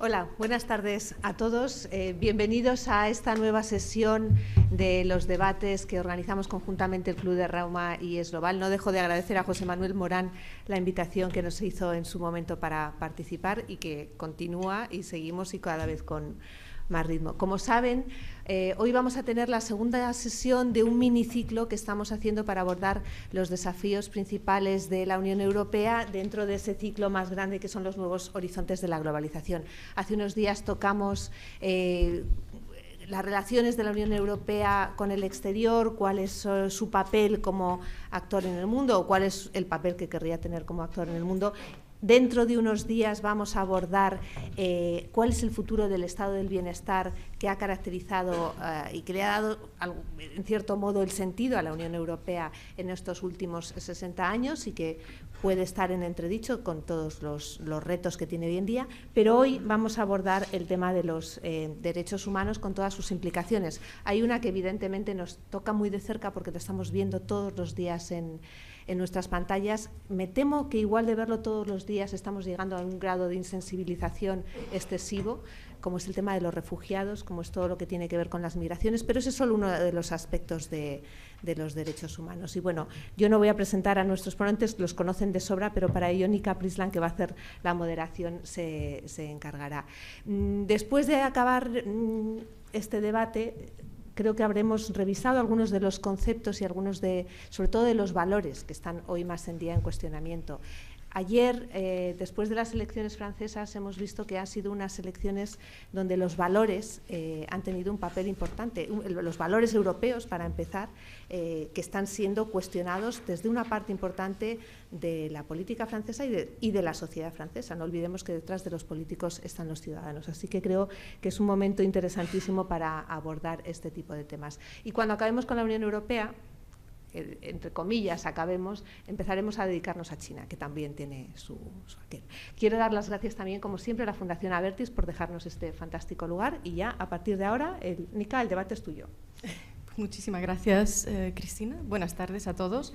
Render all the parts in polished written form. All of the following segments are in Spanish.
Hola, buenas tardes a todos. Bienvenidos a esta nueva sesión de los debates que organizamos conjuntamente el Club de Reuma y Esloval. No dejo de agradecer a José Manuel Morán la invitación que nos hizo en su momento para participar y que continúa y seguimos y cada vez con más ritmo. Como saben, hoy vamos a tener la segunda sesión de un miniciclo que estamos haciendo para abordar los desafíos principales de la Unión Europea dentro de ese ciclo más grande que son los nuevos horizontes de la globalización. Hace unos días tocamos las relaciones de la Unión Europea con el exterior, cuál es su papel como actor en el mundo o cuál es el papel que querría tener como actor en el mundo. Dentro de unos días vamos a abordar cuál es el futuro del estado del bienestar que ha caracterizado y que le ha dado, en cierto modo, el sentido a la Unión Europea en estos últimos 60 años y que puede estar en entredicho con todos los retos que tiene hoy en día. Pero hoy vamos a abordar el tema de los derechos humanos con todas sus implicaciones. Hay una que evidentemente nos toca muy de cerca porque lo estamos viendo todos los días en nuestras pantallas. Me temo que igual de verlo todos los días estamos llegando a un grado de insensibilización excesivo, como es el tema de los refugiados, como es todo lo que tiene que ver con las migraciones, pero ese es solo uno de los aspectos de los derechos humanos. Y bueno, yo no voy a presentar a nuestros ponentes, los conocen de sobra, pero para ello Nika Prislan, que va a hacer la moderación, se encargará. Después de acabar este debate, creo que habremos revisado algunos de los conceptos y algunos sobre todo de los valores que están hoy más en día en cuestionamiento. Ayer, después de las elecciones francesas, hemos visto que han sido unas elecciones donde los valores han tenido un papel importante, los valores europeos, para empezar, que están siendo cuestionados desde una parte importante de la política francesa y de la sociedad francesa. No olvidemos que detrás de los políticos están los ciudadanos. Así que creo que es un momento interesantísimo para abordar este tipo de temas. Y cuando acabemos con la Unión Europea, entre comillas, empezaremos a dedicarnos a China, que también tiene su aquel. Quiero dar las gracias también, como siempre, a la Fundación Abertis por dejarnos este fantástico lugar y ya, a partir de ahora, Nika, el debate es tuyo. Muchísimas gracias, Cristina. Buenas tardes a todos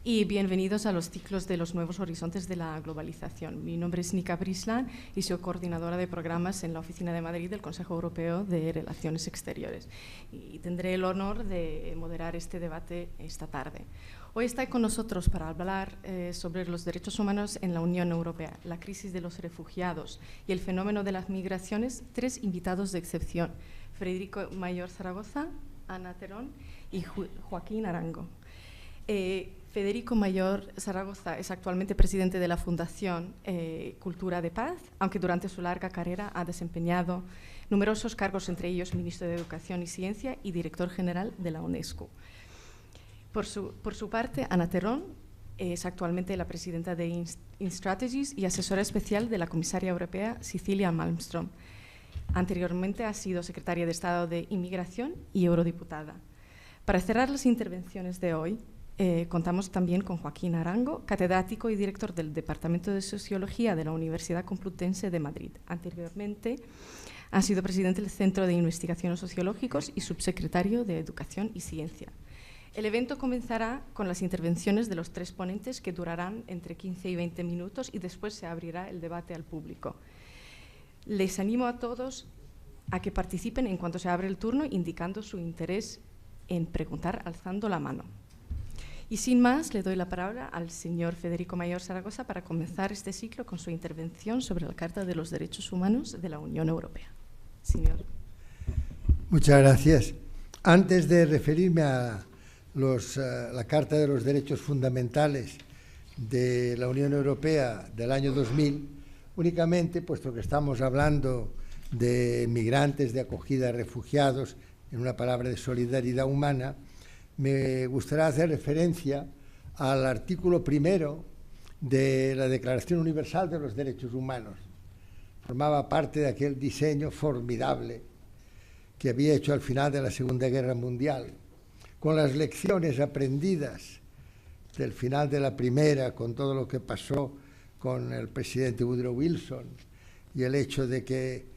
y bienvenidos a los ciclos de los nuevos horizontes de la globalización. Mi nombre es Nika Prislan y soy coordinadora de programas en la Oficina de Madrid del Consejo Europeo de Relaciones Exteriores y tendré el honor de moderar este debate esta tarde. Hoy está con nosotros para hablar sobre los derechos humanos en la Unión Europea, la crisis de los refugiados y el fenómeno de las migraciones, tres invitados de excepción: Federico Mayor Zaragoza, Ana Terón y Joaquín Arango. Federico Mayor Zaragoza es actualmente presidente de la Fundación Cultura de Paz, aunque durante su larga carrera ha desempeñado numerosos cargos, entre ellos ministro de Educación y Ciencia y director general de la UNESCO. Por su parte, Ana Terón es actualmente la presidenta de InStrategies y asesora especial de la comisaria europea Cecilia Malmström. Anteriormente ha sido secretaria de Estado de Inmigración y eurodiputada. Para cerrar las intervenciones de hoy, contamos también con Joaquín Arango, catedrático y director del Departamento de Sociología de la Universidad Complutense de Madrid. Anteriormente ha sido presidente del Centro de Investigaciones Sociológicos y subsecretario de Educación y Ciencia. El evento comenzará con las intervenciones de los tres ponentes, que durarán entre 15 y 20 minutos, y después se abrirá el debate al público. Les animo a todos a que participen en cuanto se abre el turno, indicando su interés en preguntar alzando la mano. Y sin más, le doy la palabra al señor Federico Mayor Zaragoza para comenzar este ciclo con su intervención sobre la Carta de los Derechos Humanos de la Unión Europea. Señor. Muchas gracias. Antes de referirme a la Carta de los Derechos Fundamentales de la Unión Europea del año 2000, únicamente, puesto que estamos hablando de migrantes, de acogida de refugiados, en una palabra de solidaridad humana, me gustaría hacer referencia al artículo primero de la Declaración Universal de los Derechos Humanos. Formaba parte de aquel diseño formidable que había hecho al final de la Segunda Guerra Mundial, con las lecciones aprendidas del final de la Primera, con todo lo que pasó con el presidente Woodrow Wilson y el hecho de que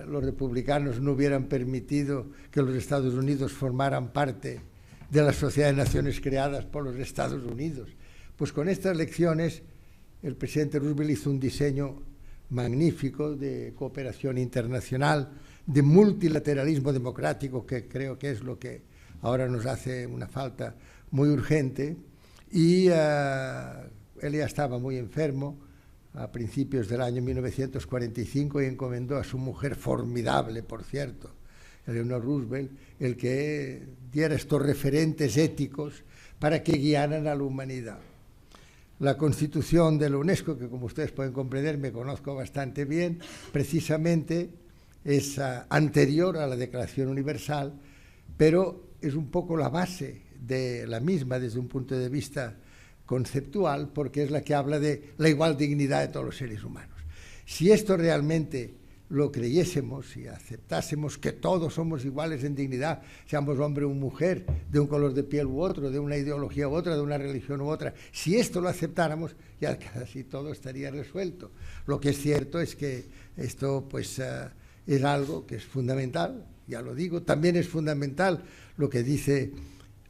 los republicanos no hubieran permitido que los Estados Unidos formaran parte de la Sociedad de Naciones creadas por los Estados Unidos. Pues con estas lecciones el presidente Roosevelt hizo un diseño magnífico de cooperación internacional, de multilateralismo democrático, que creo que es lo que ahora nos hace una falta muy urgente, y él ya estaba muy enfermo a principios del año 1945 y encomendó a su mujer, formidable por cierto, Eleanor Roosevelt, el que diera estos referentes éticos para que guiaran a la humanidad. La Constitución de la UNESCO, que como ustedes pueden comprender me conozco bastante bien, precisamente es anterior a la Declaración Universal, pero es un poco la base de la misma desde un punto de vista conceptual, porque es la que habla de la igual dignidad de todos los seres humanos. Si esto realmente lo creyésemos y aceptásemos que todos somos iguales en dignidad, seamos hombre o mujer, de un color de piel u otro, de una ideología u otra, de una religión u otra, si esto lo aceptáramos, ya casi todo estaría resuelto. Lo que es cierto es que esto pues es algo que es fundamental, ya lo digo. También es fundamental lo que dice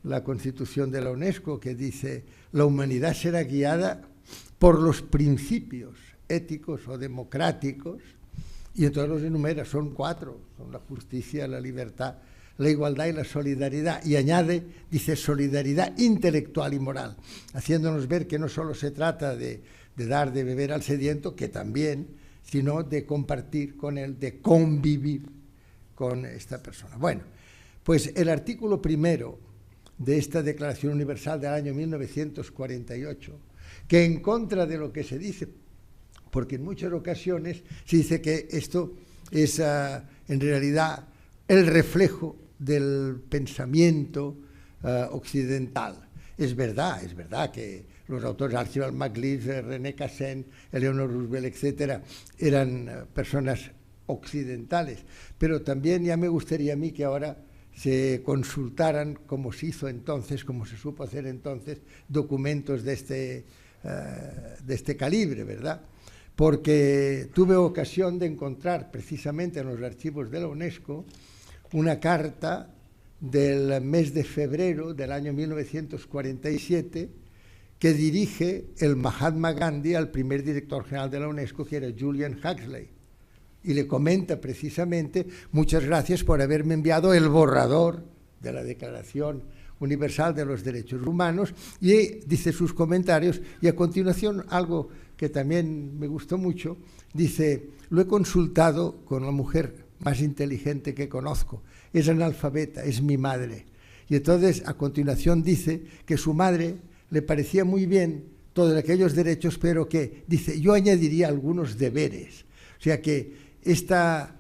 la Constitución de la UNESCO, que dice: la humanidad será guiada por los principios éticos o democráticos, y entonces los enumera, son 4, son la justicia, la libertad, la igualdad y la solidaridad, y añade, dice, solidaridad intelectual y moral, haciéndonos ver que no solo se trata de dar de beber al sediento, que también, sino de compartir con él, de convivir con esta persona. Bueno, pues el artículo primero de esta Declaración Universal del año 1948, que en contra de lo que se dice, porque en muchas ocasiones se dice que esto es en realidad el reflejo del pensamiento occidental. Es verdad que los autores Archibald MacLeish, René Cassin, Eleanor Roosevelt, etcétera, eran personas occidentales, pero también ya me gustaría a mí que ahora se consultaran, como se hizo entonces, como se supo hacer entonces, documentos de este calibre, ¿verdad? Porque tuve ocasión de encontrar precisamente en los archivos de la UNESCO una carta del mes de febrero del año 1947 que dirige el Mahatma Gandhi al primer director general de la UNESCO, que era Julian Huxley, y le comenta precisamente: muchas gracias por haberme enviado el borrador de la Declaración Universal de los Derechos Humanos, y dice sus comentarios, y a continuación algo que también me gustó mucho, dice: lo he consultado con la mujer más inteligente que conozco, es analfabeta, es mi madre. Y entonces a continuación dice que su madre le parecía muy bien todos aquellos derechos, pero que, dice, yo añadiría algunos deberes. O sea que esta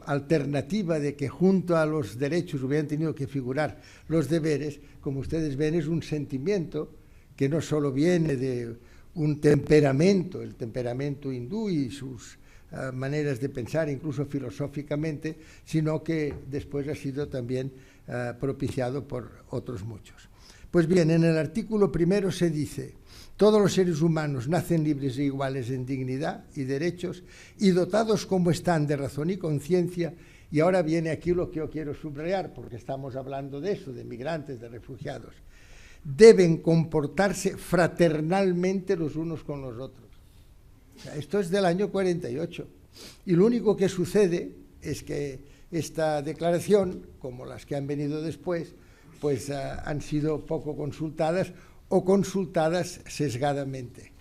alternativa de que junto a los derechos hubieran tenido que figurar los deberes, como ustedes ven, es un sentimiento que no solo viene de un temperamento, el temperamento hindú y sus maneras de pensar, incluso filosóficamente, sino que después ha sido también propiciado por otros muchos. Pues bien, en el artículo primero se dice: todos los seres humanos nacen libres e iguales en dignidad y derechos y dotados como están de razón y conciencia. Y ahora viene aquí lo que yo quiero subrayar, porque estamos hablando de eso, de migrantes, de refugiados. Deben comportarse fraternalmente los unos con los otros. O sea, esto es del año 48. Y lo único que sucede es que esta declaración, como las que han venido después, pues han sido poco consultadas o consultadas sesgadamente.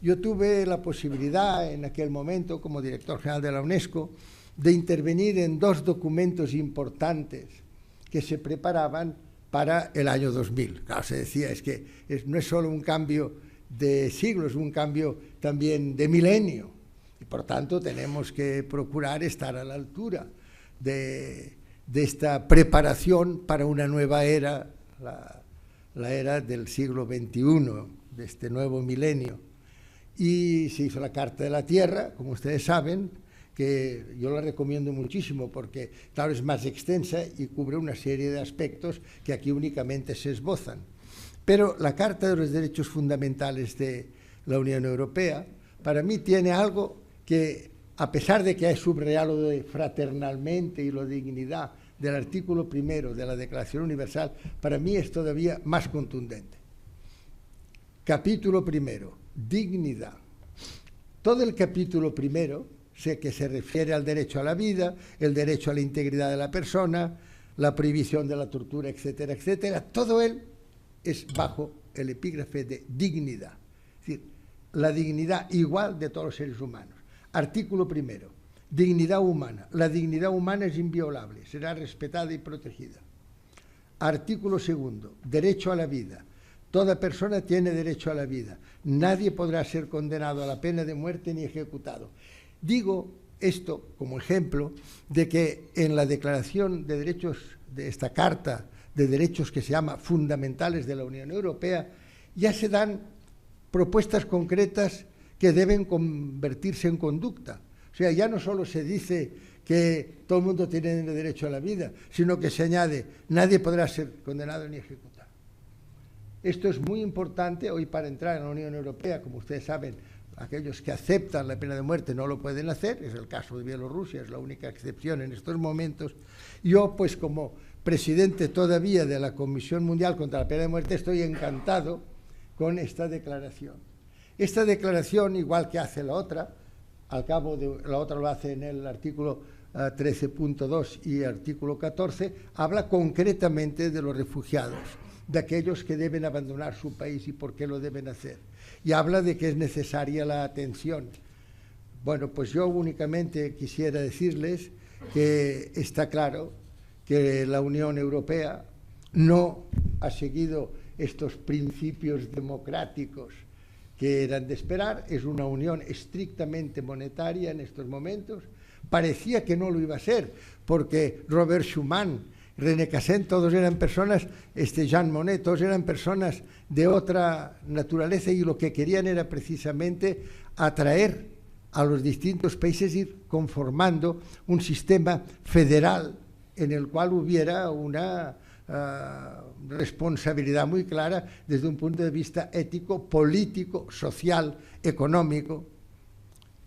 Yo tuve la posibilidad en aquel momento, como director general de la UNESCO, de intervenir en 2 documentos importantes que se preparaban para el año 2000. Claro, se decía, es que no es solo un cambio de siglo, es un cambio también de milenio, y por tanto tenemos que procurar estar a la altura de esta preparación para una nueva era, la era del siglo XXI, de este nuevo milenio. Y se hizo la Carta de la Tierra, como ustedes saben, que yo la recomiendo muchísimo porque, claro, es más extensa y cubre una serie de aspectos que aquí únicamente se esbozan. Pero la Carta de los Derechos Fundamentales de la Unión Europea, para mí tiene algo que, a pesar de que he subrayado lo de fraternalmente y lo de dignidad del artículo primero de la Declaración Universal, para mí es todavía más contundente. Capítulo primero, dignidad. Todo el capítulo primero, que se refiere al derecho a la vida, el derecho a la integridad de la persona, la prohibición de la tortura, etcétera, etcétera, todo él es bajo el epígrafe de dignidad. Es decir, la dignidad igual de todos los seres humanos. Artículo primero, dignidad humana. La dignidad humana es inviolable, será respetada y protegida. Artículo segundo, derecho a la vida. Toda persona tiene derecho a la vida. Nadie podrá ser condenado a la pena de muerte ni ejecutado. Digo esto como ejemplo de que en la Declaración de Derechos, de esta Carta de Derechos que se llama Fundamentales de la Unión Europea, ya se dan propuestas concretas que deben convertirse en conducta. O sea, ya no solo se dice que todo el mundo tiene derecho a la vida, sino que se añade, nadie podrá ser condenado ni ejecutado. Esto es muy importante hoy para entrar en la Unión Europea. Como ustedes saben, aquellos que aceptan la pena de muerte no lo pueden hacer, es el caso de Bielorrusia, es la única excepción en estos momentos. Yo, pues como presidente todavía de la Comisión Mundial contra la Pena de Muerte, estoy encantado con esta declaración. Esta declaración, igual que hace la otra, al cabo de la otra lo hace en el artículo 13.2 y artículo 14, habla concretamente de los refugiados, de aquellos que deben abandonar su país y por qué lo deben hacer. Y habla de que es necesaria la atención. Bueno, pues yo únicamente quisiera decirles que está claro que la Unión Europea no ha seguido estos principios democráticos que eran de esperar. Es una unión estrictamente monetaria en estos momentos. Parecía que no lo iba a ser, porque Robert Schuman, René Cassin, todos eran personas, Jean Monnet, todos eran personas de otra naturaleza, y lo que querían era precisamente atraer a los distintos países, ir conformando un sistema federal en el cual hubiera una responsabilidad muy clara desde un punto de vista ético, político, social, económico,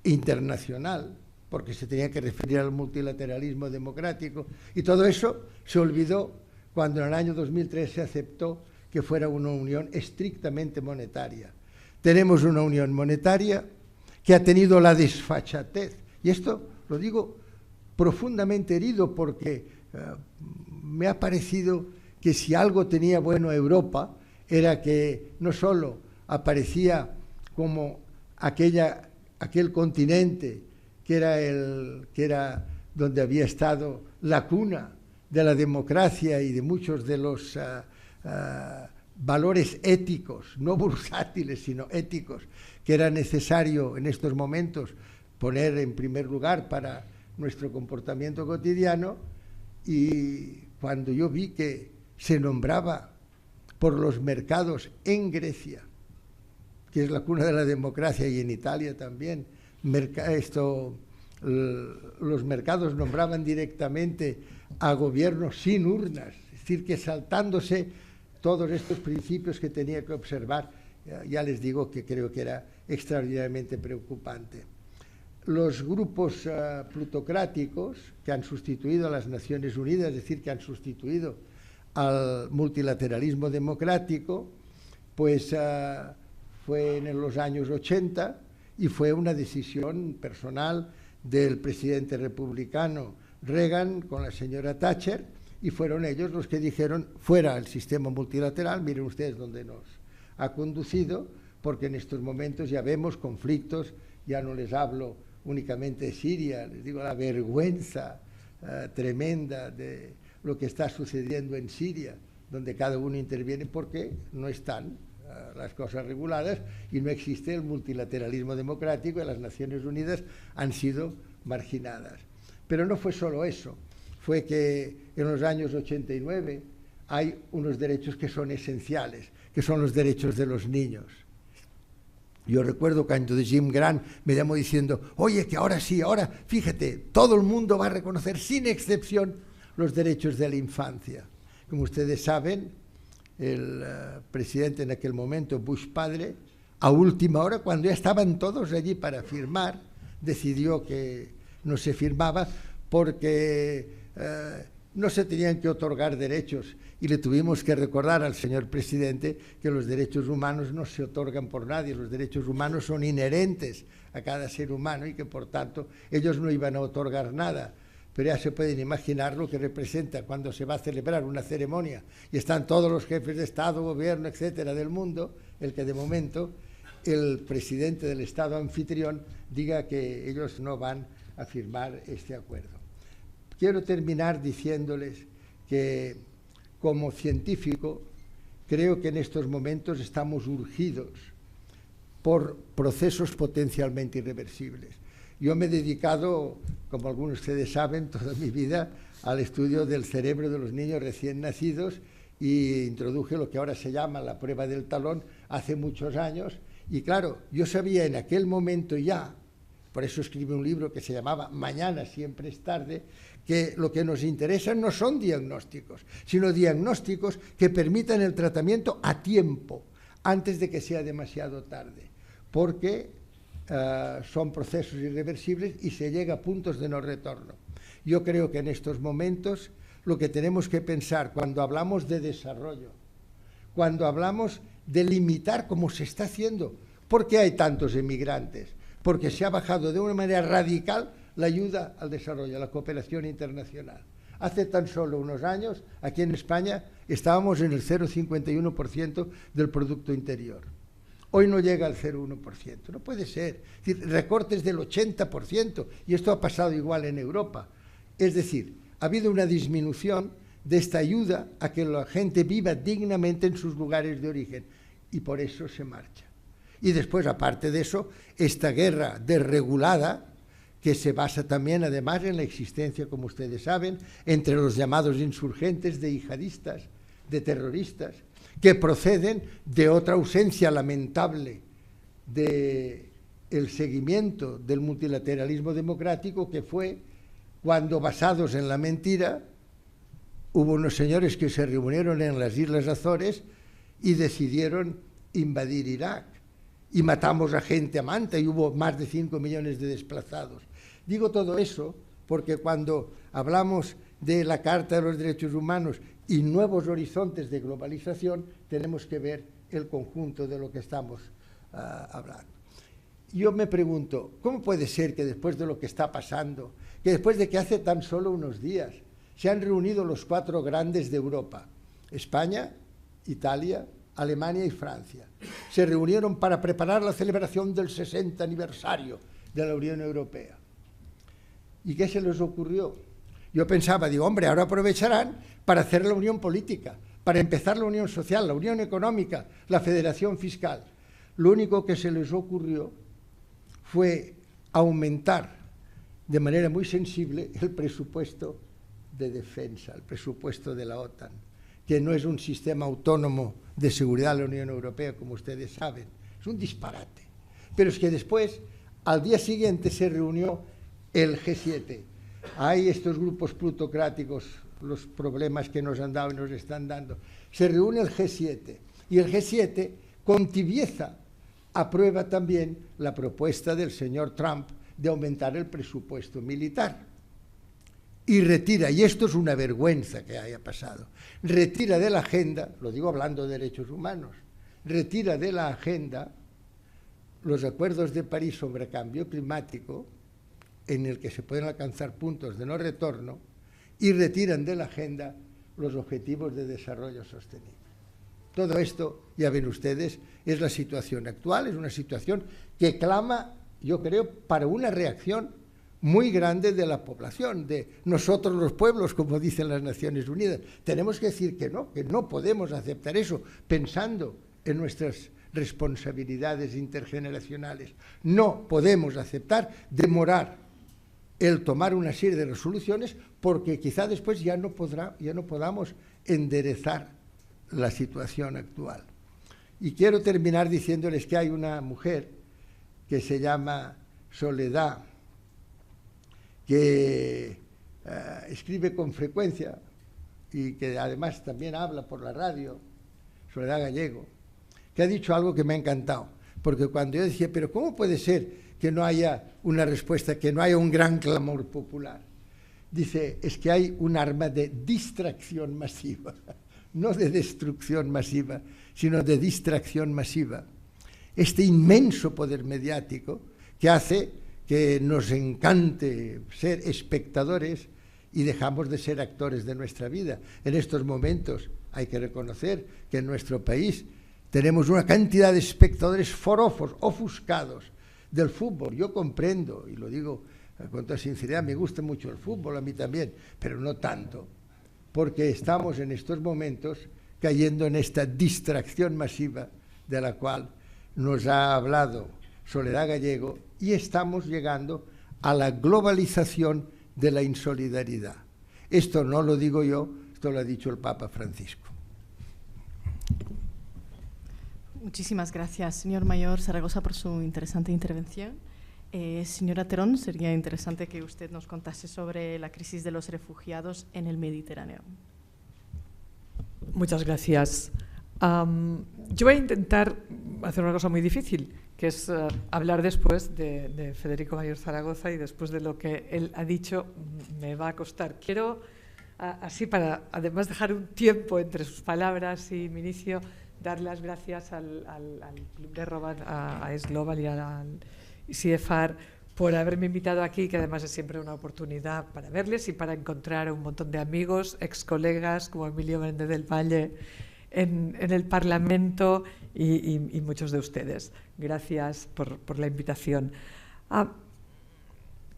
internacional, porque se tenía que referir al multilateralismo democrático, y todo eso se olvidó cuando en el año 2003 se aceptó que fuera una unión estrictamente monetaria. Tenemos una unión monetaria que ha tenido la desfachatez, y esto lo digo profundamente herido, porque me ha parecido que si algo tenía bueno a Europa era que no solo aparecía como aquel continente que era donde había estado la cuna de la democracia y de muchos de los valores éticos, no bursátiles, sino éticos, que era necesario en estos momentos poner en primer lugar para nuestro comportamiento cotidiano. Y cuando yo vi que se nombraba por los mercados en Grecia, que es la cuna de la democracia, y en Italia también, los mercados nombraban directamente a gobiernos sin urnas, es decir, que saltándose todos estos principios que tenía que observar, ya les digo que creo que era extraordinariamente preocupante. Los grupos plutocráticos que han sustituido a las Naciones Unidas, es decir, que han sustituido al multilateralismo democrático, pues fue en los años 80, y fue una decisión personal del presidente republicano Reagan con la señora Thatcher, y fueron ellos los que dijeron fuera el sistema multilateral. Miren ustedes dónde nos ha conducido, porque en estos momentos ya vemos conflictos, ya no les hablo únicamente de Siria, les digo la vergüenza tremenda de lo que está sucediendo en Siria, donde cada uno interviene porque no están las cosas reguladas y no existe el multilateralismo democrático, y las Naciones Unidas han sido marginadas. Pero no fue solo eso, fue que en los años 89 hay unos derechos que son esenciales, que son los derechos de los niños. Yo recuerdo cuando Jim Grant me llamó diciendo, oye, que ahora sí, ahora, fíjate, todo el mundo va a reconocer sin excepción los derechos de la infancia. Como ustedes saben, el presidente en aquel momento, Bush padre, a última hora, cuando ya estaban todos allí para firmar, decidió que no se firmaba porque no se tenían que otorgar derechos y le tuvimos que recordar al señor presidente que los derechos humanos no se otorgan por nadie, los derechos humanos son inherentes a cada ser humano y que por tanto ellos no iban a otorgar nada. Pero ya se pueden imaginar lo que representa cuando se va a celebrar una ceremonia y están todos los jefes de Estado, gobierno, etcétera, del mundo, el que de momento el presidente del Estado anfitrión diga que ellos no van a firmar este acuerdo. Quiero terminar diciéndoles que como científico creo que en estos momentos estamos urgidos por procesos potencialmente irreversibles. Yo me he dedicado, como algunos de ustedes saben, toda mi vida al estudio del cerebro de los niños recién nacidos y introduje lo que ahora se llama la prueba del talón hace muchos años. Y claro, yo sabía en aquel momento ya, por eso escribí un libro que se llamaba Mañana siempre es tarde, que lo que nos interesa no son diagnósticos, sino diagnósticos que permitan el tratamiento a tiempo, antes de que sea demasiado tarde, porque son procesos irreversibles y se llega a puntos de no retorno. Yo creo que en estos momentos lo que tenemos que pensar cuando hablamos de desarrollo, cuando hablamos de limitar como se está haciendo, ¿por qué hay tantos emigrantes? Porque se ha bajado de una manera radical la ayuda al desarrollo, a la cooperación internacional. Hace tan solo unos años, aquí en España, estábamos en el 0,51% del Producto Interior. Hoy no llega al 0,1%, no puede ser. Es decir, recortes del 80%, y esto ha pasado igual en Europa. Es decir, ha habido una disminución de esta ayuda a que la gente viva dignamente en sus lugares de origen, y por eso se marcha. Y después, aparte de eso, esta guerra desregulada, que se basa también, además, en la existencia, como ustedes saben, entre los llamados insurgentes de yihadistas, de terroristas, que proceden de otra ausencia lamentable del seguimiento del multilateralismo democrático, que fue cuando, basados en la mentira, hubo unos señores que se reunieron en las Islas Azores y decidieron invadir Irak. Y matamos a gente a manta y hubo más de 5 millones de desplazados. Digo todo eso porque cuando hablamos de la Carta de los Derechos Humanos y nuevos horizontes de globalización, tenemos que ver el conjunto de lo que estamos hablando. Yo me pregunto, ¿cómo puede ser que después de lo que está pasando, que después de que hace tan solo unos días se han reunido los 4 grandes de Europa, España, Italia, Alemania y Francia, se reunieron para preparar la celebración del 60 aniversario de la Unión Europea? ¿Y qué se les ocurrió? Yo pensaba, digo, hombre, ahora aprovecharán para hacer la unión política, para empezar la unión social, la unión económica, la federación fiscal. Lo único que se les ocurrió fue aumentar de manera muy sensible el presupuesto de defensa, el presupuesto de la OTAN, que no es un sistema autónomo de seguridad de la Unión Europea, como ustedes saben. Es un disparate. Pero es que después, al día siguiente, se reunió el G7. Hay estos grupos plutocráticos, los problemas que nos han dado y nos están dando. Se reúne el G7 y el G7, con tibieza, aprueba también la propuesta del señor Trump de aumentar el presupuesto militar. Y retira, y esto es una vergüenza que haya pasado, retira de la agenda, lo digo hablando de derechos humanos, retira de la agenda los acuerdos de París sobre cambio climático, en el que se pueden alcanzar puntos de no retorno, y retiran de la agenda los objetivos de desarrollo sostenible. Todo esto, ya ven ustedes, es la situación actual, es una situación que clama, yo creo, para una reacción muy grande de la población, de nosotros los pueblos, como dicen las Naciones Unidas. Tenemos que decir que no podemos aceptar eso, pensando en nuestras responsabilidades intergeneracionales. No podemos aceptar demorar el tomar una serie de resoluciones porque quizá después ya no podamos enderezar la situación actual. Y quiero terminar diciéndoles que hay una mujer que se llama Soledad, que escribe con frecuencia y que además también habla por la radio, Soledad Gallego, que ha dicho algo que me ha encantado, porque cuando yo decía, pero ¿cómo puede ser que no haya una respuesta, que no haya un gran clamor popular? dice, es que hay un arma de distracción masiva, no de destrucción masiva, sino de distracción masiva. Este inmenso poder mediático que hace que nos encante ser espectadores y dejamos de ser actores de nuestra vida. En estos momentos hay que reconocer que en nuestro país tenemos una cantidad de espectadores forofos, ofuscados del fútbol. Yo comprendo, y lo digo con toda sinceridad, me gusta mucho el fútbol, a mí también, pero no tanto, porque estamos en estos momentos cayendo en esta distracción masiva de la cual nos ha hablado Soledad Gallego, y estamos llegando a la globalización de la insolidaridad. Esto no lo digo yo, esto lo ha dicho el Papa Francisco. Muchísimas gracias, señor Mayor Zaragoza, por su interesante intervención. Señora Terón, sería interesante que usted nos contase sobre la crisis de los refugiados en el Mediterráneo. Muchas gracias. Yo voy a intentar hacer una cosa muy difícil, que es hablar después de Federico Mayor Zaragoza, y después de lo que él ha dicho me va a costar. Quiero, así para además dejar un tiempo entre sus palabras y mi inicio, dar las gracias al Club de Roma, a Es Global y al CIEFAR por haberme invitado aquí, que además es siempre una oportunidad para verles y para encontrar a un montón de amigos, ex colegas como Emilio Méndez del Valle en el Parlamento y muchos de ustedes. Gracias por la invitación.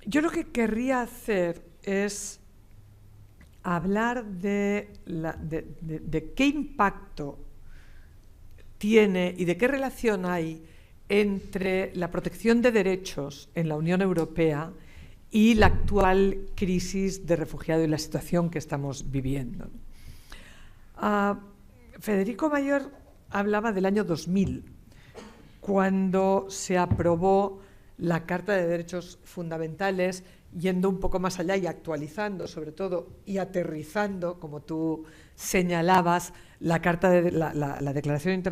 Yo lo que querría hacer es hablar de qué impacto tiene y de qué relación hay entre la protección de derechos en la Unión Europea y la actual crisis de refugiado y la situación que estamos viviendo. Federico Mayor hablaba del año 2000, cuando se aprobó la Carta de Derechos Fundamentales, yendo un poco más allá y actualizando, sobre todo, y aterrizando, como tú señalabas, la Declaración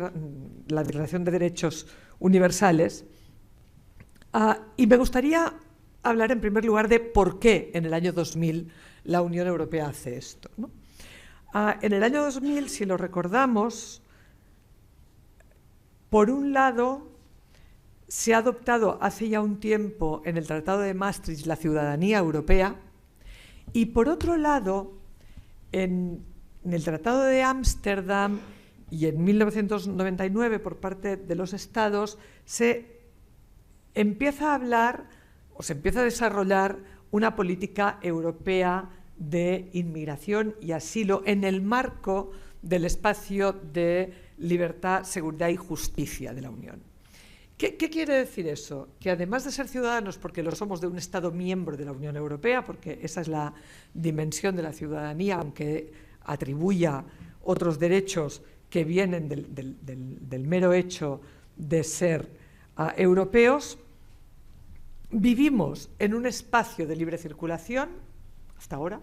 de Derechos Universales. Y me gustaría hablar en primer lugar de por qué en el año 2000 la Unión Europea hace esto, ¿no? En el año 2000, si lo recordamos, por un lado, se ha adoptado hace ya un tiempo en el Tratado de Maastricht la ciudadanía europea, y por otro lado, en el Tratado de Ámsterdam y en 1999 por parte de los Estados se empieza a hablar o se empieza a desarrollar una política europea de inmigración y asilo en el marco del espacio de libertad, seguridad y justicia de la Unión. ¿Qué quiere decir eso? Que además de ser ciudadanos, porque lo somos de un Estado miembro de la Unión Europea, porque esa es la dimensión de la ciudadanía, aunque atribuya otros derechos que vienen del mero hecho de ser europeos, vivimos en un espacio de libre circulación hasta ahora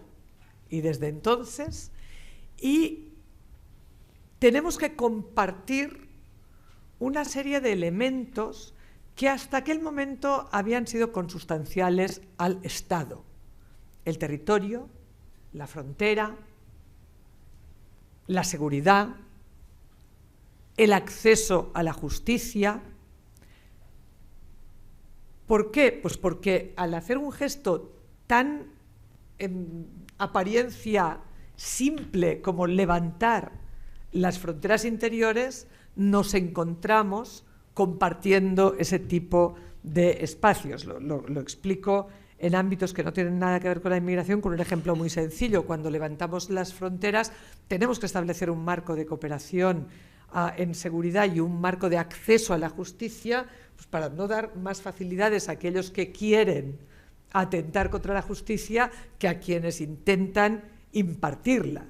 y desde entonces, y tenemos que compartir una serie de elementos que hasta aquel momento habían sido consustanciales al Estado: el territorio, la frontera, la seguridad, el acceso a la justicia. ¿Por qué? Pues porque al hacer un gesto tan en apariencia simple como levantar las fronteras interiores, nos encontramos compartiendo ese tipo de espacios. Lo explico en ámbitos que no tienen nada que ver con la inmigración con un ejemplo muy sencillo. Cuando levantamos las fronteras tenemos que establecer un marco de cooperación en seguridad y un marco de acceso a la justicia, pues para no dar más facilidades a aquellos que quieren atentar contra la justicia que a quienes intentan impartirla.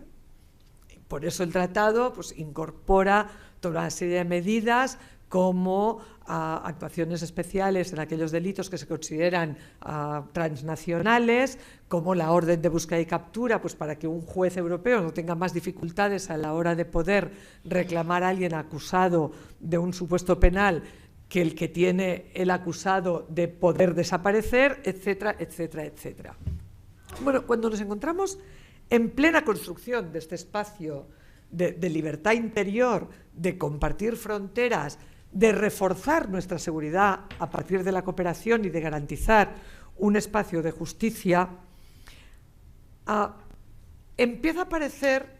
Por eso el tratado pues, incorpora toda una serie de medidas como actuaciones especiales en aquellos delitos que se consideran transnacionales, como la orden de búsqueda y captura, pues para que un juez europeo no tenga más dificultades a la hora de poder reclamar a alguien acusado de un supuesto penal que el que tiene el acusado de poder desaparecer, etcétera, etcétera, etcétera. Bueno, cuando nos encontramos en plena construcción de este espacio de libertad interior, de compartir fronteras, de reforzar nuestra seguridad a partir de la cooperación y de garantizar un espacio de justicia, empieza a aparecer,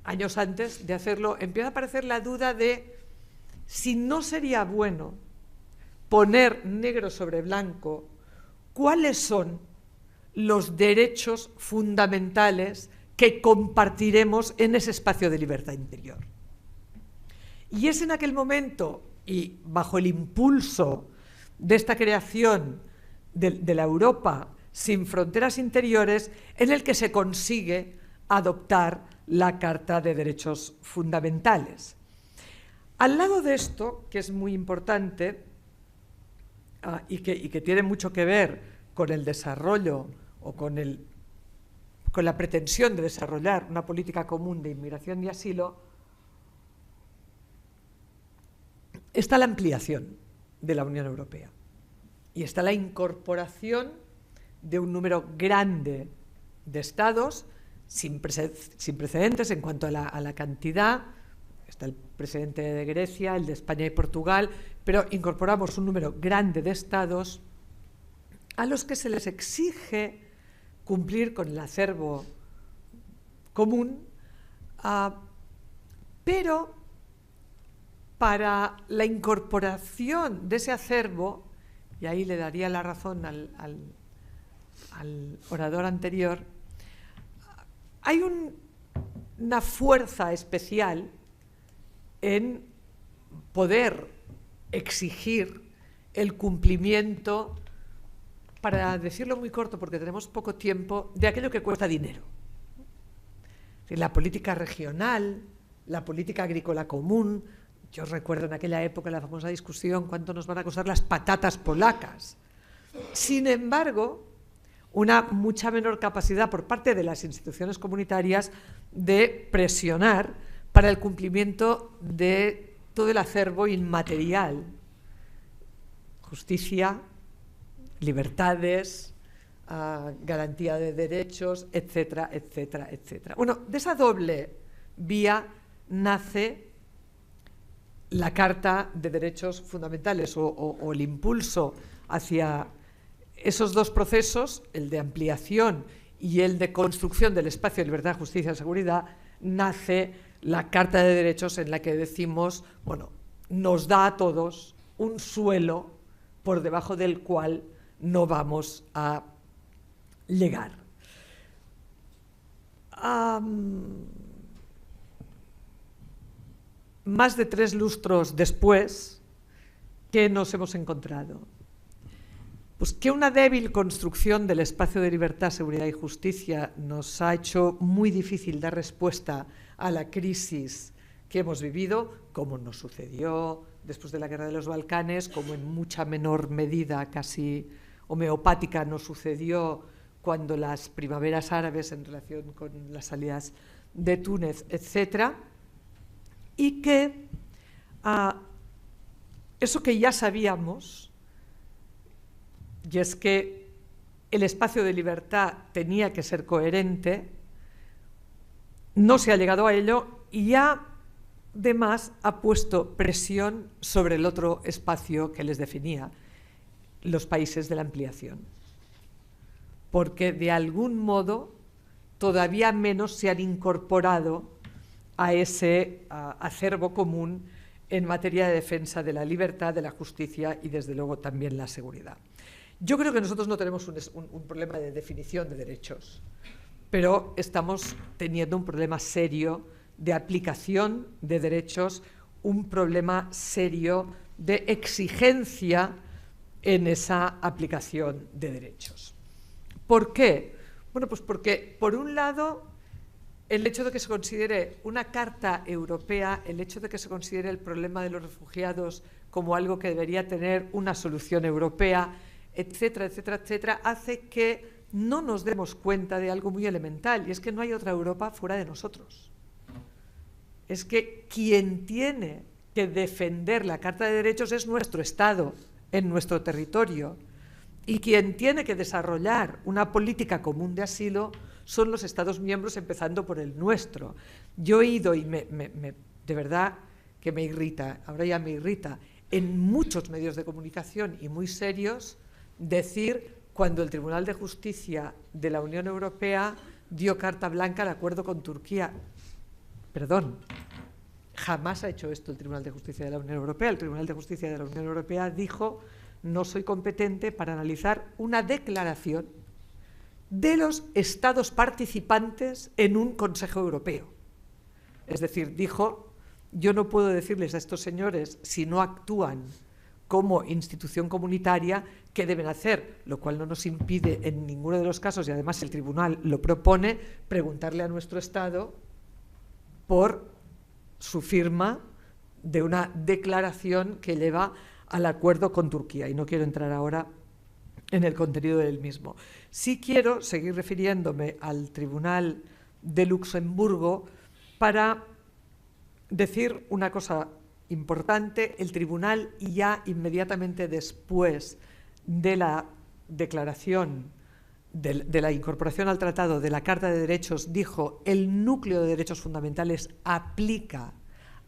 años antes de hacerlo, empieza a aparecer la duda de si no sería bueno poner negro sobre blanco cuáles son los derechos fundamentales que compartiremos en ese espacio de libertad interior. Y es en aquel momento, y bajo el impulso de esta creación de la Europa sin fronteras interiores, en el que se consigue adoptar la Carta de Derechos Fundamentales. Al lado de esto, que es muy importante y que tiene mucho que ver con el desarrollo o con la pretensión de desarrollar una política común de inmigración y asilo, está la ampliación de la Unión Europea y está la incorporación de un número grande de estados sin precedentes en cuanto a la cantidad. Está el precedente de Grecia, el de España y Portugal, pero incorporamos un número grande de estados a los que se les exige cumplir con el acervo común, pero para la incorporación de ese acervo, y ahí le daría la razón al orador anterior, hay una fuerza especial en poder exigir el cumplimiento, para decirlo muy corto porque tenemos poco tiempo, de aquello que cuesta dinero. La política regional, la política agrícola común. Yo recuerdo en aquella época la famosa discusión cuánto nos van a costar las patatas polacas. Sin embargo, una mucha menor capacidad por parte de las instituciones comunitarias de presionar para el cumplimiento de todo el acervo inmaterial, justicia, libertades, garantía de derechos, etcétera, etcétera, etcétera. Bueno, de esa doble vía nace la Carta de Derechos Fundamentales o el impulso hacia esos dos procesos, el de ampliación y el de construcción del espacio de libertad, justicia y seguridad. Nace la Carta de Derechos en la que decimos, bueno, nos da a todos un suelo por debajo del cual no vamos a llegar. Más de 3 lustros después, ¿qué nos hemos encontrado? Pues que una débil construcción del espacio de libertad, seguridad y justicia nos ha hecho muy difícil dar respuesta a la crisis que hemos vivido, como nos sucedió después de la Guerra de los Balcanes, como en mucha menor medida, casi homeopática, nos sucedió cuando las primaveras árabes en relación con las salidas de Túnez, etc. Y que eso que ya sabíamos, y es que el espacio de libertad tenía que ser coherente, no se ha llegado a ello y además ha puesto presión sobre el otro espacio que les definía, los países de la ampliación. Porque de algún modo todavía menos se han incorporado a ese acervo común en materia de defensa de la libertad, de la justicia y desde luego también la seguridad. Yo creo que nosotros no tenemos un problema de definición de derechos, pero estamos teniendo un problema serio de aplicación de derechos, un problema serio de exigencia en esa aplicación de derechos. ¿Por qué? Bueno, pues porque, por un lado, el hecho de que se considere una Carta Europea, el hecho de que se considere el problema de los refugiados como algo que debería tener una solución europea, etcétera, etcétera, etcétera, hace que no nos demos cuenta de algo muy elemental, y es que no hay otra Europa fuera de nosotros. Es que quien tiene que defender la Carta de Derechos es nuestro Estado, en nuestro territorio, Y quien tiene que desarrollar una política común de asilo son los Estados miembros, empezando por el nuestro. Yo he ido, y de verdad que me irrita, ahora ya me irrita, en muchos medios de comunicación y muy serios, decir cuando el Tribunal de Justicia de la Unión Europea dio carta blanca al acuerdo con Turquía. Perdón, jamás ha hecho esto el Tribunal de Justicia de la Unión Europea. El Tribunal de Justicia de la Unión Europea dijo: no soy competente para analizar una declaración de los Estados participantes en un Consejo Europeo. Es decir, dijo: yo no puedo decirles a estos señores, si no actúan como institución comunitaria, qué deben hacer, lo cual no nos impide en ninguno de los casos, y además el Tribunal lo propone, preguntarle a nuestro Estado por su firma de una declaración que lleva al acuerdo con Turquía. Y no quiero entrar ahora en el contenido del mismo. Sí quiero seguir refiriéndome al Tribunal de Luxemburgo para decir una cosa importante. El Tribunal, ya inmediatamente después de la declaración de la incorporación al Tratado de la Carta de Derechos, dijo: el núcleo de derechos fundamentales aplica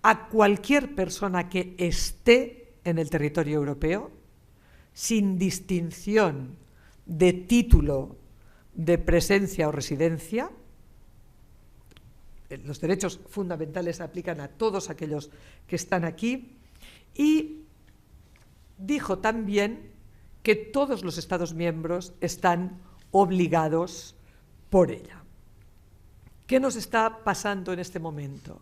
a cualquier persona que esté en el territorio europeo, sin distinción de título, de presencia o residencia. Los derechos fundamentales aplican a todos aquellos que están aquí, y dijo también que todos los Estados miembros están obligados por ella. ¿Qué nos está pasando en este momento?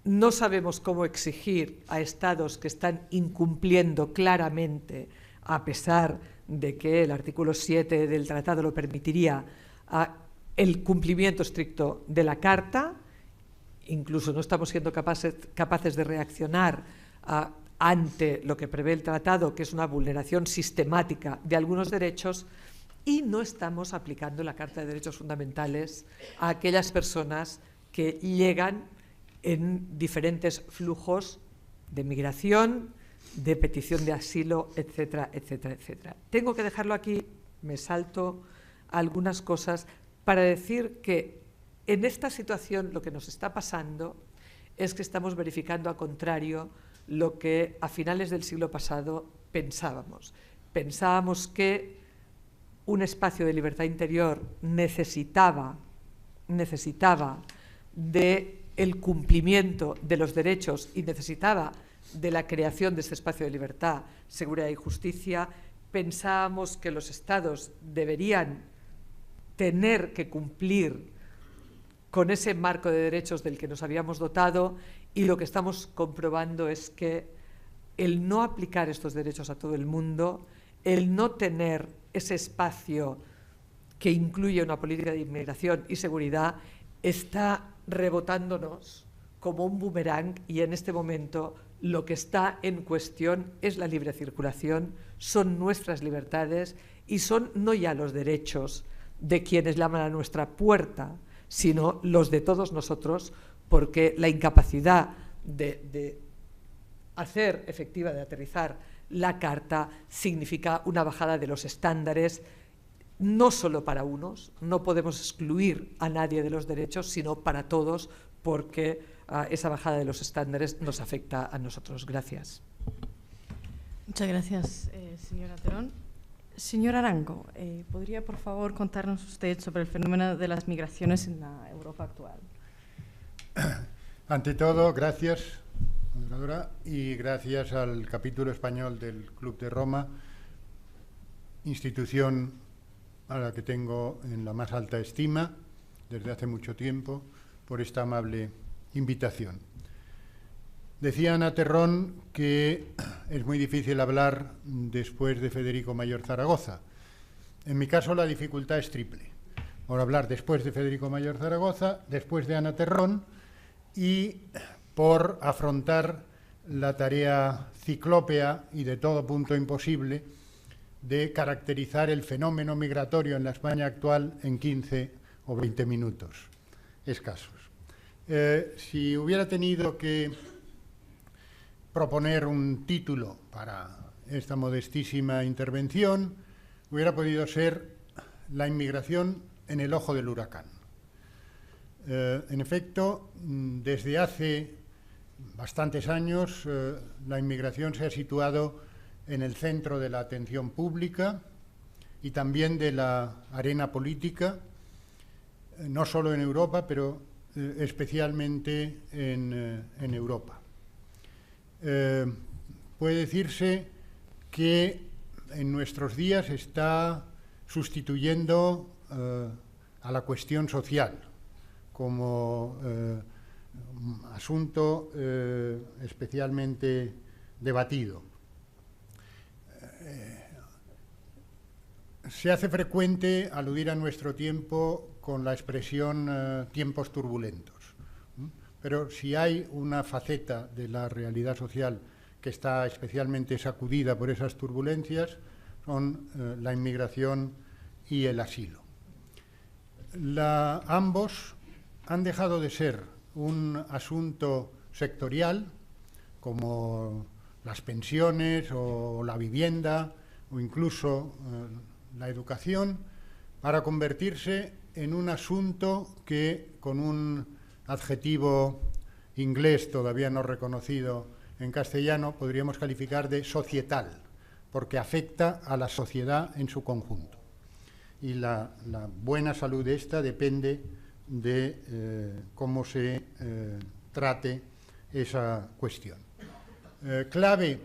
No sabemos cómo exigir a Estados que están incumpliendo claramente, a pesar de que el artículo 7 del tratado lo permitiría, el cumplimiento estricto de la Carta. Incluso no estamos siendo capaces de reaccionar ante lo que prevé el tratado, que es una vulneración sistemática de algunos derechos, y no estamos aplicando la Carta de Derechos Fundamentales a aquellas personas que llegan en diferentes flujos de migración, de petición de asilo, etcétera, etcétera, etcétera. Tengo que dejarlo aquí, me salto algunas cosas para decir que en esta situación lo que nos está pasando es que estamos verificando, al contrario, lo que a finales del siglo pasado pensábamos. Pensábamos que un espacio de libertad interior necesitaba del cumplimiento de los derechos y necesitaba de la creación de este espacio de libertad, seguridad y justicia. Pensábamos que los Estados deberían tener que cumplir con ese marco de derechos del que nos habíamos dotado, y lo que estamos comprobando es que el no aplicar estos derechos a todo el mundo, el no tener ese espacio que incluye una política de inmigración y seguridad, está rebotándonos como un boomerang, y en este momento lo que está en cuestión es la libre circulación, son nuestras libertades y son no ya los derechos de quienes llaman a nuestra puerta, sino los de todos nosotros, porque la incapacidad de hacer efectiva, de aterrizar la Carta, significa una bajada de los estándares, no solo para unos. No podemos excluir a nadie de los derechos, sino para todos, porque esa bajada de los estándares nos afecta a nosotros. Gracias. Muchas gracias, señora Terón. Señor Arango, ¿podría por favor contarnos usted sobre el fenómeno de las migraciones en la Europa actual? Ante todo, gracias, moderadora, y gracias al capítulo español del Club de Roma, institución a la que tengo en la más alta estima desde hace mucho tiempo, por esta amable invitación. Decía Ana Terrón que es muy difícil hablar después de Federico Mayor Zaragoza. En mi caso la dificultad es triple. Por hablar después de Federico Mayor Zaragoza, después de Ana Terrón, y por afrontar la tarea ciclópea y de todo punto imposible de caracterizar el fenómeno migratorio en la España actual en 15 o 20 minutos escasos. Si hubiera tenido que proponer un título para esta modestísima intervención hubiera podido ser la inmigración en el ojo del huracán. En efecto, desde hace bastantes años la inmigración se ha situado en el centro de la atención pública y también de la arena política, no solo en Europa, pero especialmente en Europa. Puede decirse que en nuestros días está sustituyendo a la cuestión social como asunto especialmente debatido. Se hace frecuente aludir a nuestro tiempo con la expresión tiempos turbulentos, pero si hay una faceta de la realidad social que está especialmente sacudida por esas turbulencias, son la inmigración y el asilo. Ambos han dejado de ser un asunto sectorial, como las pensiones o la vivienda o incluso la educación, para convertirse en un asunto que, con un adjetivo inglés todavía no reconocido en castellano, podríamos calificar de societal, porque afecta a la sociedad en su conjunto. Y la buena salud de esta depende de cómo se trate esa cuestión. Clave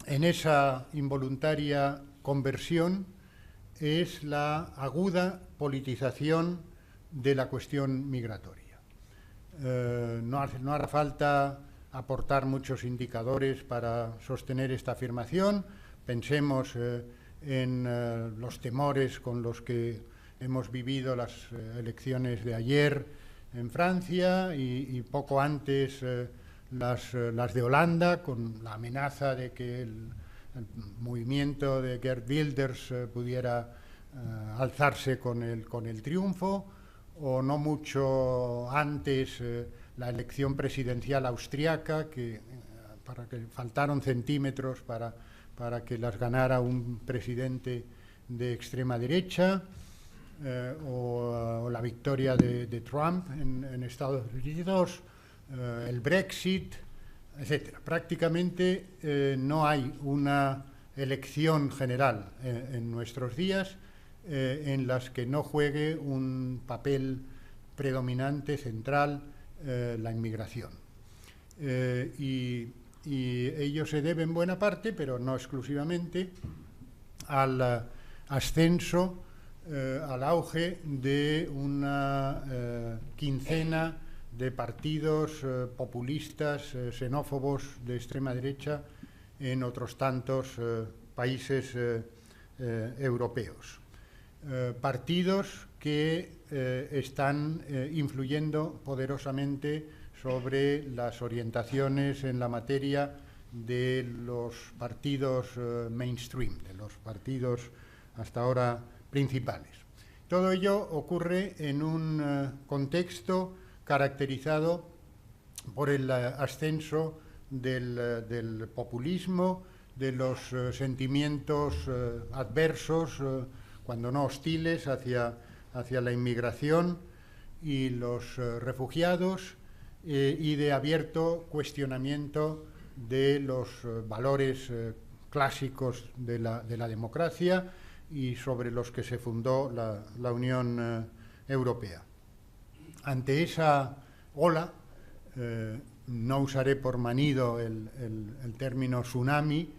en esa involuntaria conversión es la aguda politización de la cuestión migratoria. No hará falta aportar muchos indicadores para sostener esta afirmación. Pensemos en los temores con los que hemos vivido las elecciones de ayer en Francia y poco antes las de Holanda, con la amenaza de que el movimiento de Geert Wilders pudiera alzarse con el triunfo, o no mucho antes la elección presidencial austriaca, para que faltaron centímetros para que las ganara un presidente de extrema derecha, o la victoria de Trump en Estados Unidos, el Brexit, etc. Prácticamente no hay una elección general en nuestros días en las que no juegue un papel predominante, central, la inmigración. Y ello se debe en buena parte, pero no exclusivamente, al ascenso, al auge de una quincena de partidos populistas, xenófobos de extrema derecha en otros tantos países europeos. Partidos que están influyendo poderosamente sobre las orientaciones en la materia de los partidos mainstream, de los partidos hasta ahora principales. Todo ello ocurre en un contexto caracterizado por el ascenso del populismo, de los sentimientos adversos, cuando no hostiles, hacia la inmigración y los refugiados, y de abierto cuestionamiento de los valores clásicos de la democracia y sobre los que se fundó la Unión Europea. Ante esa ola, no usaré por manido el término tsunami,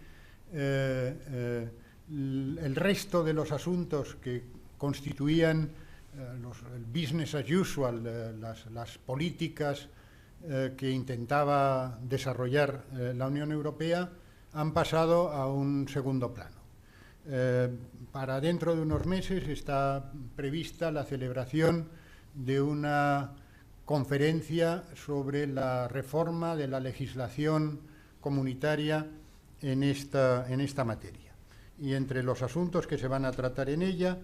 el resto de los asuntos que constituían el business as usual, las políticas que intentaba desarrollar la Unión Europea, han pasado a un segundo plano. Para dentro de unos meses está prevista la celebración de una conferencia sobre la reforma de la legislación comunitaria en esta materia. Y entre los asuntos que se van a tratar en ella,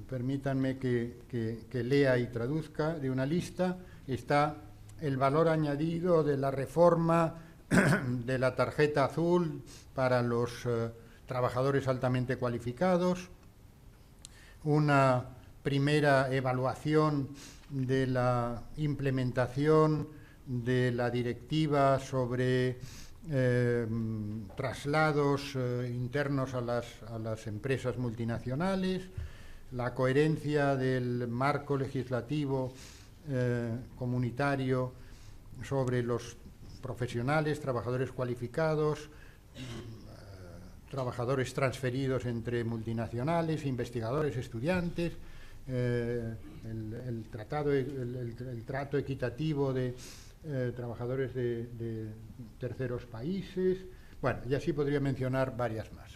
permítanme que lea y traduzca de una lista, está el valor añadido de la reforma de la tarjeta azul para los trabajadores altamente cualificados, una primera evaluación de la implementación de la directiva sobre traslados internos a las empresas multinacionales, la coherencia del marco legislativo comunitario sobre los profesionales, trabajadores cualificados, trabajadores transferidos entre multinacionales, investigadores, estudiantes, el trato equitativo de trabajadores de terceros países, bueno, y así podría mencionar varias más.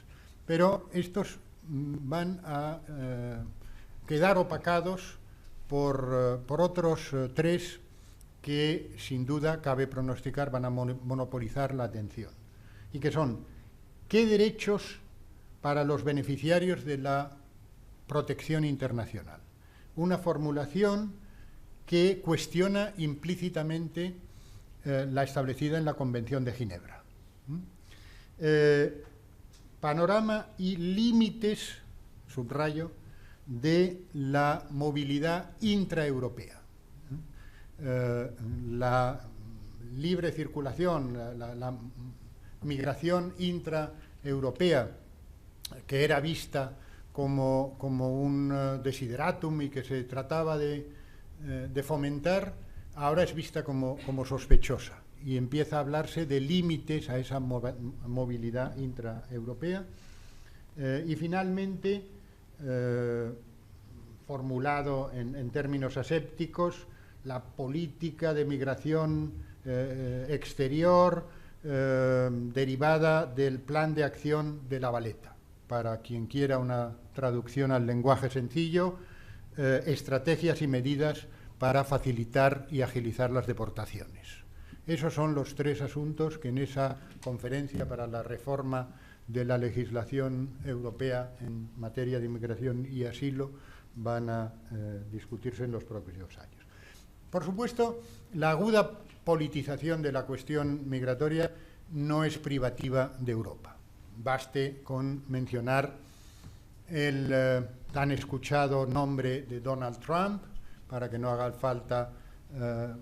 Pero estos van a quedar opacados por otros tres que, sin duda, cabe pronosticar, van a monopolizar la atención. Y que son, ¿qué derechos para los beneficiarios de la protección internacional? Una formulación que cuestiona implícitamente la establecida en la Convención de Ginebra. Panorama y límites, subrayo, de la movilidad intraeuropea. La libre circulación, la migración intraeuropea, que era vista como un desideratum y que se trataba de fomentar, ahora es vista como sospechosa y empieza a hablarse de límites a esa movilidad intraeuropea. Y finalmente, formulado en términos asépticos, la política de migración exterior derivada del plan de acción de La Valeta. Para quien quiera una traducción al lenguaje sencillo, estrategias y medidas para facilitar y agilizar las deportaciones. Esos son los tres asuntos que en esa conferencia para la reforma de la legislación europea en materia de inmigración y asilo van a discutirse en los próximos años. Por supuesto, la aguda politización de la cuestión migratoria no es privativa de Europa. Baste con mencionar el tan escuchado nombre de Donald Trump, para que no haga falta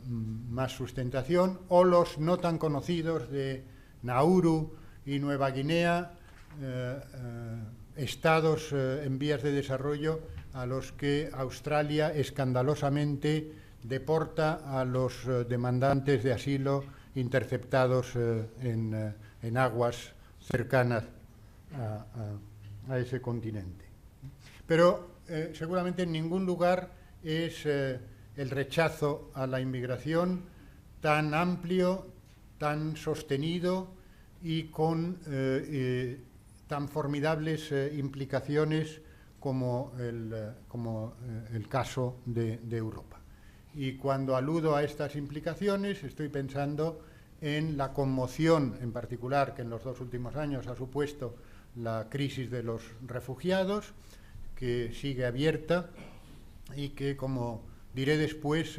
más sustentación, o los no tan conocidos de Nauru y Nueva Guinea, estados en vías de desarrollo a los que Australia escandalosamente deporta a los demandantes de asilo interceptados en aguas cercanas a ese continente. Pero seguramente en ningún lugar es el rechazo a la inmigración tan amplio, tan sostenido y con tan formidables implicaciones como el caso de Europa. Y cuando aludo a estas implicaciones estoy pensando en la conmoción en particular que en los 2 últimos años ha supuesto la crisis de los refugiados, que sigue abierta y que, como diré después,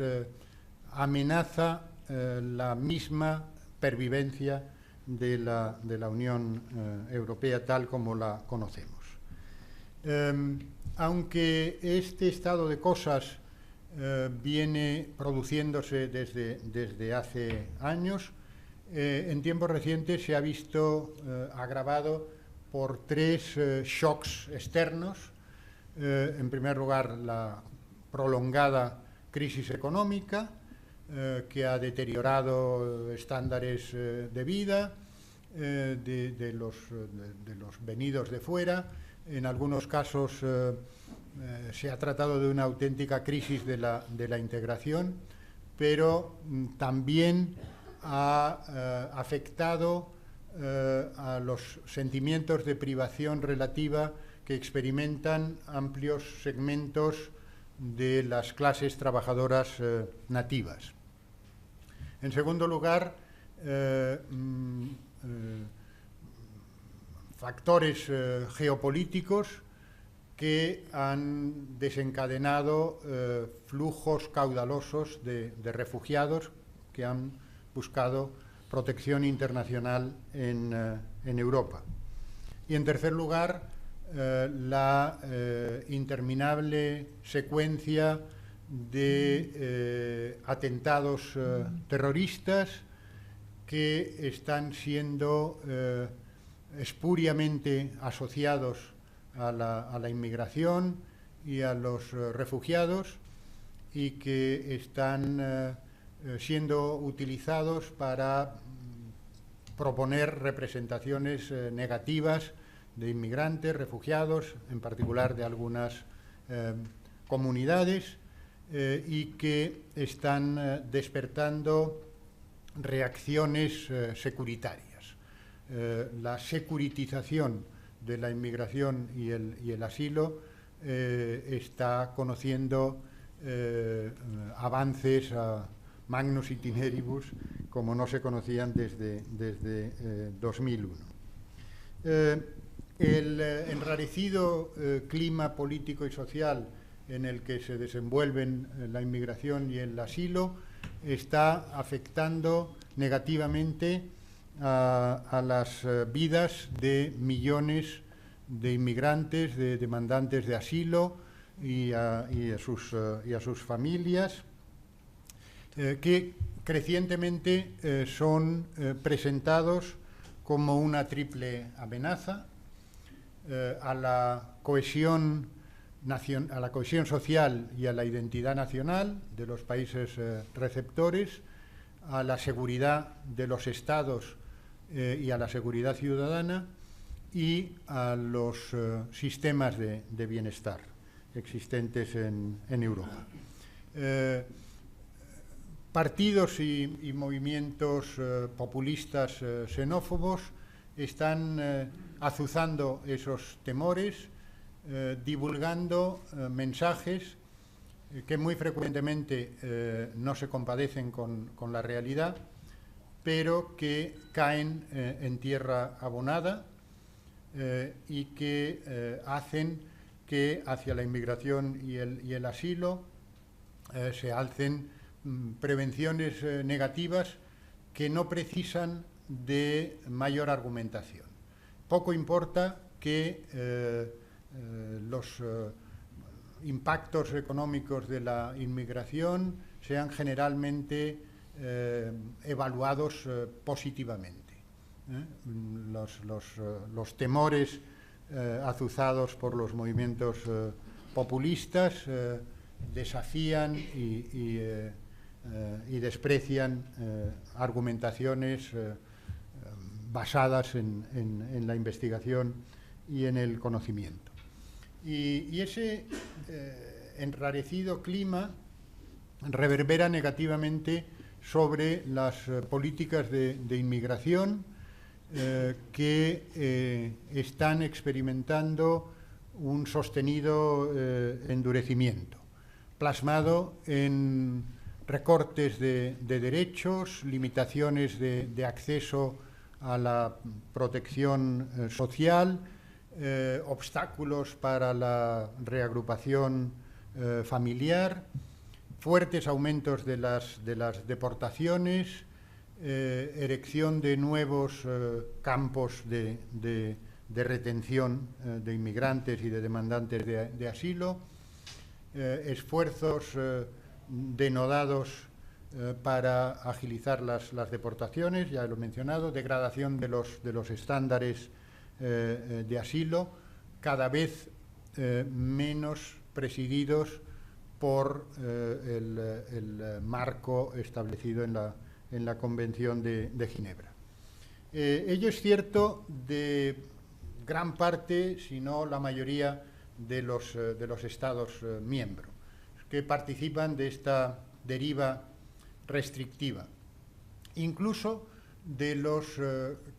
amenaza la misma pervivencia de la Unión Europea tal como la conocemos. Aunque este estado de cosas viene produciéndose desde hace años, en tiempos recientes se ha visto agravado por 3 shocks externos. En primer lugar, la prolongada crisis económica, que ha deteriorado estándares de vida de los venidos de fuera. En algunos casos se ha tratado de una auténtica crisis de la integración, pero también ha afectado a los sentimientos de privación relativa que experimentan amplios segmentos de las clases trabajadoras nativas. En segundo lugar, factores geopolíticos que han desencadenado flujos caudalosos de refugiados que han buscado protección internacional en Europa. Y en tercer lugar, la interminable secuencia de atentados terroristas que están siendo espuriamente asociados a la inmigración y a los refugiados, y que están siendo utilizados para proponer representaciones negativas de inmigrantes, refugiados, en particular de algunas comunidades, y que están despertando reacciones securitarias. La securitización de la inmigración y el asilo está conociendo avances a magnus itineribus como no se conocían desde 2001. El enrarecido clima político y social en el que se desenvuelven la inmigración y el asilo está afectando negativamente a las vidas de millones de inmigrantes, de demandantes de asilo y a sus familias, que crecientemente son presentados como una triple amenaza a la cohesión social y a la identidad nacional de los países receptores, a la seguridad de los estados y a la seguridad ciudadana, y a los sistemas de bienestar existentes en Europa. Partidos y movimientos populistas xenófobos están azuzando esos temores, divulgando mensajes que muy frecuentemente no se compadecen con la realidad, pero que caen en tierra abonada y que hacen que hacia la inmigración y el asilo se alcen prevenciones negativas que no precisan de mayor argumentación. Poco importa que los impactos económicos de la inmigración sean generalmente evaluados positivamente. Los temores azuzados por los movimientos populistas desafían y desprecian argumentaciones basadas en la investigación y en el conocimiento. Y ese enrarecido clima reverbera negativamente sobre las políticas de inmigración que están experimentando un sostenido endurecimiento, plasmado en recortes de derechos, limitaciones de acceso a la protección social, obstáculos para la reagrupación familiar, fuertes aumentos de las deportaciones, erección de nuevos campos de retención de inmigrantes y de demandantes de asilo, esfuerzos denodados para agilizar las deportaciones, ya lo he mencionado, degradación de los estándares de asilo, cada vez menos presididos por el marco establecido en la Convención de Ginebra. Ello es cierto de gran parte, si no la mayoría, de los Estados miembros, que participan de esta deriva restrictiva, incluso de los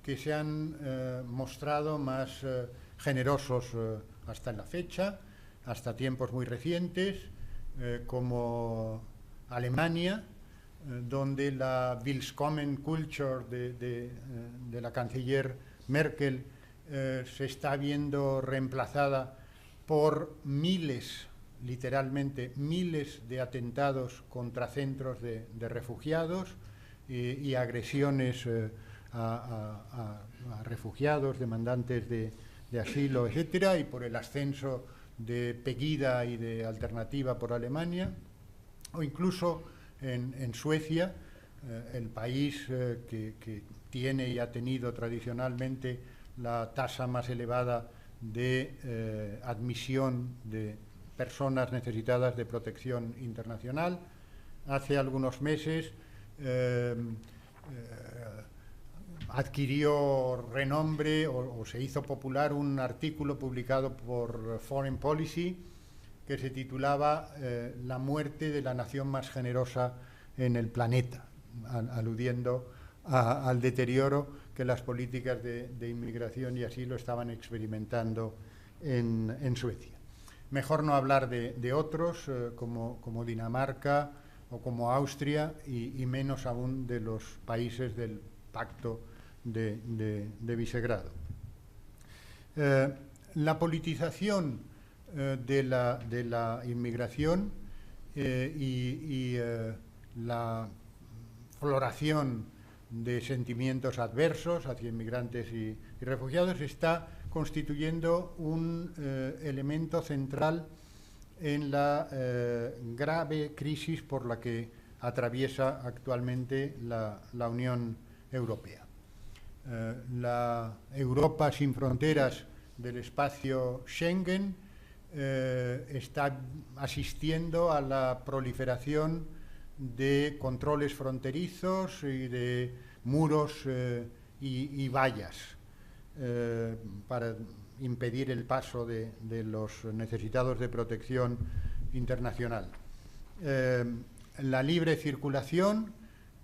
que se han mostrado más generosos hasta la fecha, hasta tiempos muy recientes, como Alemania, donde la Willkommen Culture de la canciller Merkel se está viendo reemplazada por miles, literalmente miles de atentados contra centros de refugiados, y agresiones a refugiados, demandantes de asilo, etcétera, y por el ascenso de Pegida y de Alternativa por Alemania, o incluso en Suecia, el país que tiene y ha tenido tradicionalmente la tasa más elevada de admisión de personas necesitadas de protección internacional. Hace algunos meses adquirió renombre o se hizo popular un artículo publicado por Foreign Policy que se titulaba La muerte de la nación más generosa en el planeta, aludiendo al deterioro que las políticas de inmigración y asilo estaban experimentando en Suecia. Mejor no hablar de otros como Dinamarca o como Austria y menos aún de los países del Pacto de Visegrado. La politización de la inmigración y la floración de sentimientos adversos hacia inmigrantes y refugiados está constituyendo un elemento central en la grave crisis por la que atraviesa actualmente la Unión Europea. La Europa sin fronteras del espacio Schengen está asistiendo a la proliferación de controles fronterizos y de muros y vallas para impedir el paso de los necesitados de protección internacional. La libre circulación,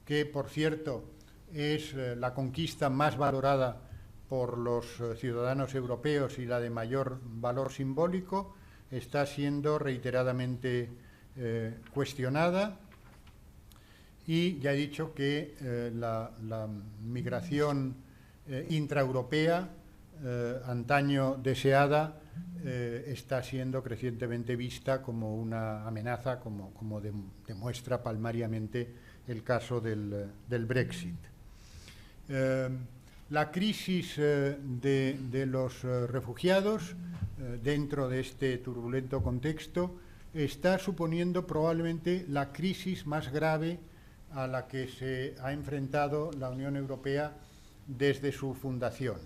que por cierto es la conquista más valorada por los ciudadanos europeos y la de mayor valor simbólico, está siendo reiteradamente cuestionada. Y ya he dicho que la migración intraeuropea, antaño deseada, está siendo crecientemente vista como una amenaza, como demuestra palmariamente el caso del Brexit. La crisis de los refugiados dentro de este turbulento contexto está suponiendo probablemente la crisis más grave a la que se ha enfrentado la Unión Europea desde su fundación.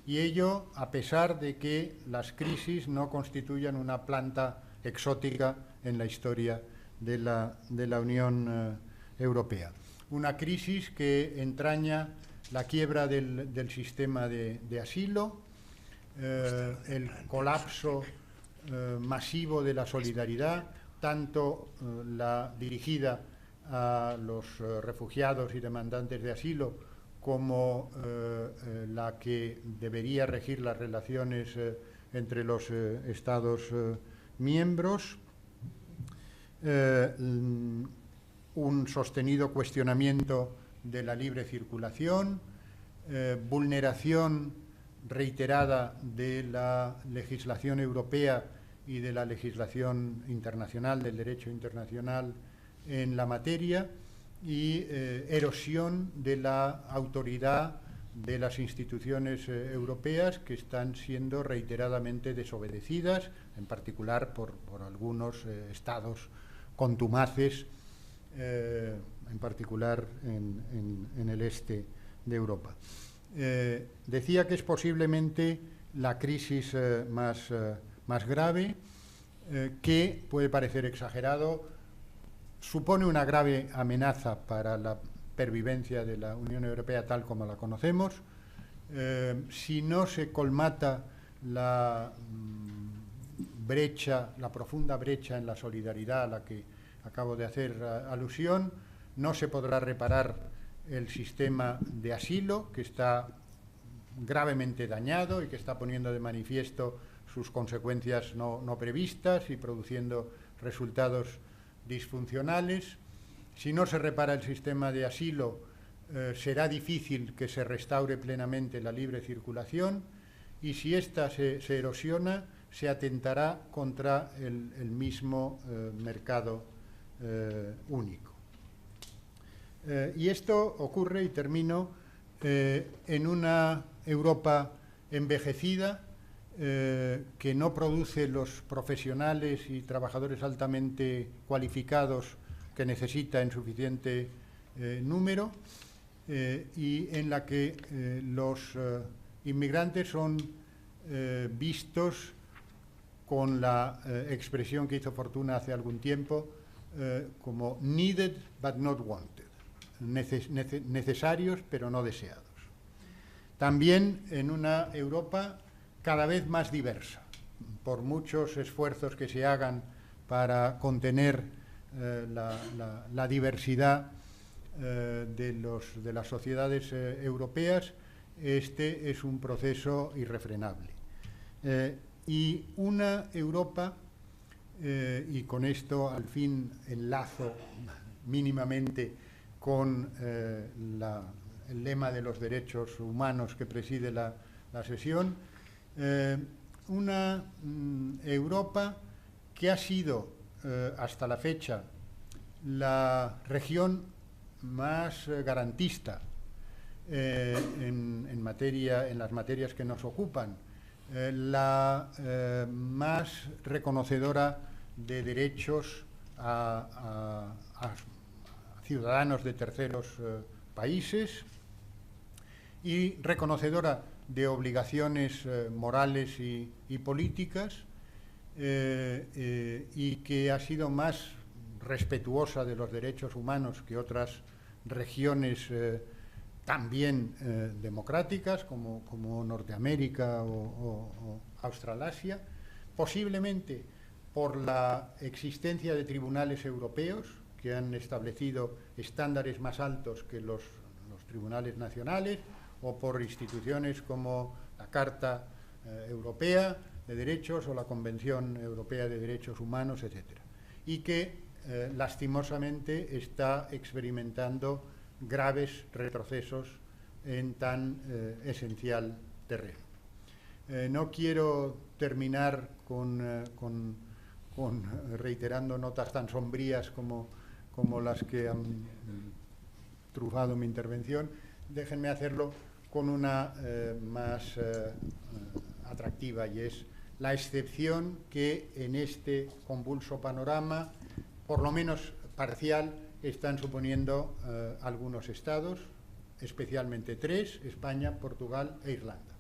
Y ello a pesar de que las crisis no constituyan una planta exótica en la historia de la Unión Europea. Una crisis que entraña la quiebra del sistema de asilo, el colapso masivo de la solidaridad, tanto la dirigida a los refugiados y demandantes de asilo como la que debería regir las relaciones entre los Estados miembros, un sostenido cuestionamiento de la libre circulación, vulneración reiterada de la legislación europea y de la legislación internacional, del derecho internacional en la materia, y erosión de la autoridad de las instituciones europeas, que están siendo reiteradamente desobedecidas, en particular por algunos estados contumaces, en particular en el este de Europa. Decía que es posiblemente la crisis más grave, que puede parecer exagerado, supone una grave amenaza para la pervivencia de la Unión Europea tal como la conocemos. Si no se colmata la brecha, la profunda brecha en la solidaridad a la que acabo de hacer alusión, no se podrá reparar el sistema de asilo, que está gravemente dañado y que está poniendo de manifiesto sus consecuencias no previstas y produciendo resultados disfuncionales. Si no se repara el sistema de asilo, será difícil que se restaure plenamente la libre circulación, y si ésta se erosiona, se atentará contra el mismo mercado único. Y esto ocurre, y termino, en una Europa envejecida, que no produce los profesionales y trabajadores altamente cualificados que necesita en suficiente número, y en la que los inmigrantes son vistos con la expresión que hizo Fortuna hace algún tiempo, como needed but not wanted, necesarios pero no deseados. También en una Europa cada vez más diversa, por muchos esfuerzos que se hagan para contener la diversidad de las sociedades europeas. Este es un proceso irrefrenable. Y una Europa, y con esto al fin enlazo mínimamente con el lema de los derechos humanos que preside la sesión, una Europa que ha sido hasta la fecha la región más garantista en las materias que nos ocupan, la más reconocedora de derechos a ciudadanos de terceros países y reconocedora de obligaciones morales y políticas, y que ha sido más respetuosa de los derechos humanos que otras regiones también democráticas como Norteamérica o Australasia, posiblemente por la existencia de tribunales europeos que han establecido estándares más altos que los tribunales nacionales, o por instituciones como la Carta Europea de Derechos o la Convención Europea de Derechos Humanos, etc. Y que lastimosamente está experimentando graves retrocesos en tan esencial terreno. No quiero terminar con reiterando notas tan sombrías como las que han trufado mi intervención. Déjenme hacerlo con una más atractiva, y es la excepción que en este convulso panorama, por lo menos parcial, están suponiendo algunos estados, especialmente 3, España, Portugal e Irlanda.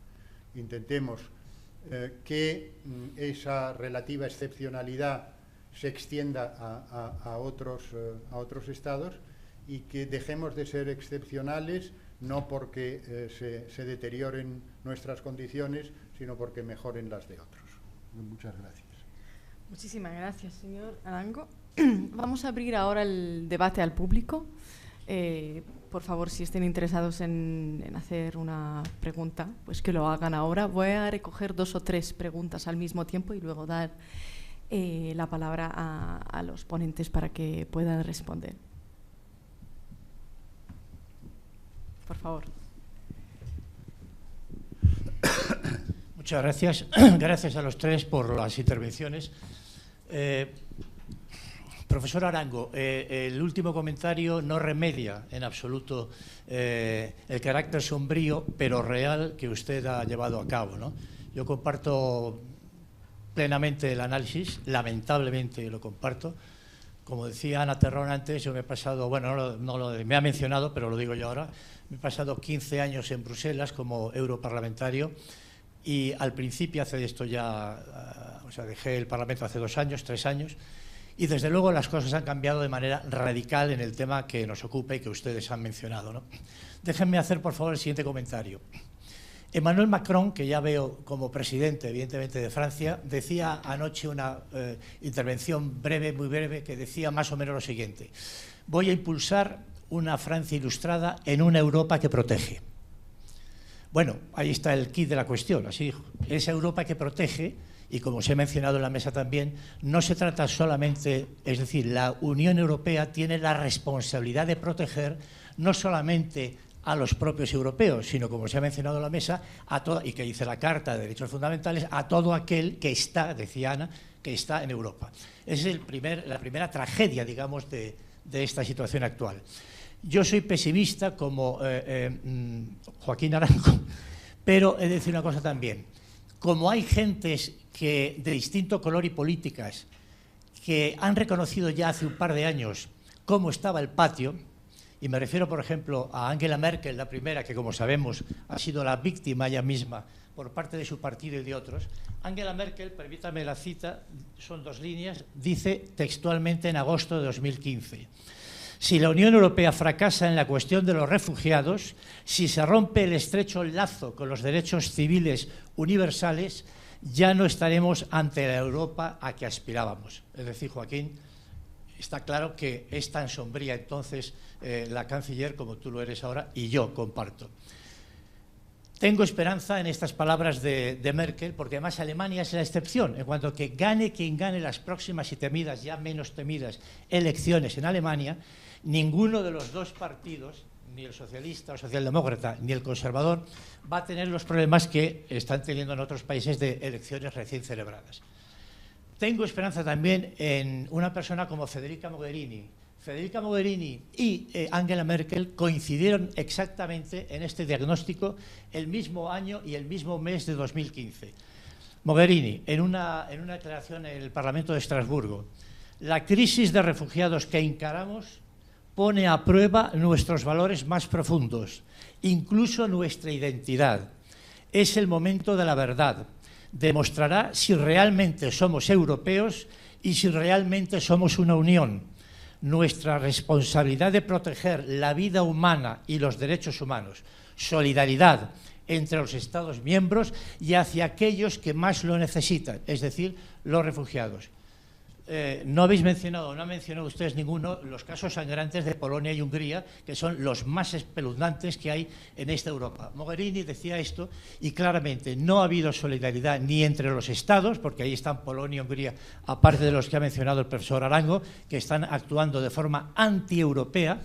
Intentemos que esa relativa excepcionalidad se extienda a otros estados, y que dejemos de ser excepcionales, no porque se deterioren nuestras condiciones, sino porque mejoren las de otros. Muchas gracias. Muchísimas gracias, señor Arango. Vamos a abrir ahora el debate al público. Por favor, si estén interesados en hacer una pregunta, pues que lo hagan ahora. Voy a recoger 2 o 3 preguntas al mismo tiempo y luego dar la palabra a los ponentes para que puedan responder. Por favor. Muchas gracias. Gracias a los 3 por las intervenciones. Profesor Arango, el último comentario no remedia en absoluto el carácter sombrío pero real que usted ha llevado a cabo, ¿no? Yo comparto plenamente el análisis, lamentablemente lo comparto. Como decía Ana Terrón antes, yo me he pasado, bueno, me ha mencionado, pero lo digo yo ahora, me he pasado 15 años en Bruselas como europarlamentario, y al principio hace esto ya, dejé el Parlamento hace 2 años, 3 años, y desde luego las cosas han cambiado de manera radical en el tema que nos ocupa y que ustedes han mencionado, ¿no? Déjenme hacer, por favor, el siguiente comentario. Emmanuel Macron, que ya veo como presidente, evidentemente, de Francia, decía anoche una intervención breve, muy breve, que decía más o menos lo siguiente: voy a impulsar una Francia ilustrada en una Europa que protege. Bueno, ahí está el quid de la cuestión, así dijo. Esa Europa que protege, y como se ha mencionado en la mesa también, no se trata solamente, es decir, la Unión Europea tiene la responsabilidad de proteger no solamente a los propios europeos, sino, como se ha mencionado en la mesa, y que dice la Carta de Derechos Fundamentales, a todo aquel que está, decía Ana, que está en Europa. Esa es la primera tragedia, digamos, de esta situación actual. Yo soy pesimista como Joaquín Arango, pero he de decir una cosa también. Como hay gentes de distinto color y políticas que han reconocido ya hace un par de años cómo estaba el patio, y me refiero, por ejemplo, a Angela Merkel, la primera, que como sabemos ha sido la víctima ella misma por parte de su partido y de otros. Angela Merkel, permítame la cita, son 2 líneas, dice textualmente en agosto de 2015: si la Unión Europea fracasa en la cuestión de los refugiados, si se rompe el estrecho lazo con los derechos civiles universales, ya no estaremos ante la Europa a que aspirábamos. Es decir, Joaquín, está claro que es tan sombría entonces la canciller como tú lo eres ahora, y yo comparto. Tengo esperanza en estas palabras de Merkel, porque además Alemania es la excepción. En cuanto que gane quien gane las próximas y temidas, ya menos temidas, elecciones en Alemania, ninguno de los 2 partidos, ni el socialista o socialdemócrata, ni el conservador, va a tener los problemas que están teniendo en otros países de elecciones recién celebradas. Tengo esperanza también en una persona como Federica Mogherini. Federica Mogherini y Angela Merkel coincidieron exactamente en este diagnóstico el mismo año y el mismo mes de 2015. Mogherini, en una declaración en el Parlamento de Estrasburgo: la crisis de refugiados que encaramos pone a prueba nuestros valores más profundos, incluso nuestra identidad. Es el momento de la verdad. Demostrará si realmente somos europeos y si realmente somos una unión. Nuestra responsabilidad de proteger la vida humana y los derechos humanos, solidaridad entre los Estados miembros y hacia aquellos que más lo necesitan, es decir, los refugiados. No habéis mencionado, no han mencionado ustedes ninguno, los casos sangrantes de Polonia y Hungría, que son los más espeluznantes que hay en esta Europa. Mogherini decía esto y claramente no ha habido solidaridad ni entre los Estados, porque ahí están Polonia y Hungría, aparte de los que ha mencionado el profesor Arango, que están actuando de forma anti-europea,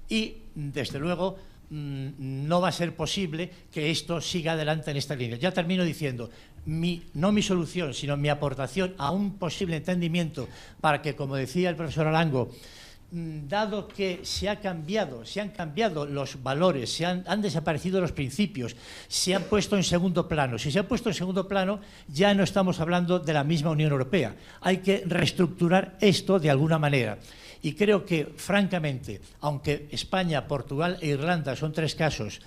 y desde luego no va a ser posible que esto siga adelante en esta línea. Ya termino diciendo, no mi solución, sino mi aportación a un posible entendimiento para que, como decía el profesor Arango, dado que se han cambiado los valores, han desaparecido los principios, se han puesto en segundo plano. Si se ha puesto en segundo plano, ya no estamos hablando de la misma Unión Europea. Hay que reestructurar esto de alguna manera. Y creo que, francamente, aunque España, Portugal e Irlanda son 3 casos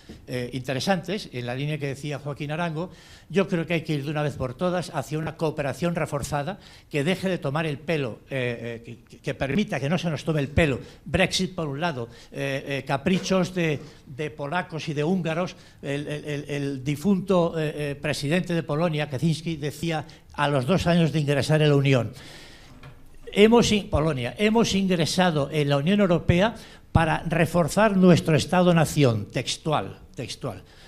interesantes, en la línea que decía Joaquín Arango, yo creo que hay que ir de una vez por todas hacia una cooperación reforzada que deje de tomar el pelo, que permita que no se nos tome el pelo. Brexit, por un lado, caprichos de polacos y de húngaros. El difunto presidente de Polonia, Kaczynski, decía a los 2 años de ingresar en la Unión: Polonia, hemos ingresado en la Unión Europea para reforzar nuestro Estado-nación, textual.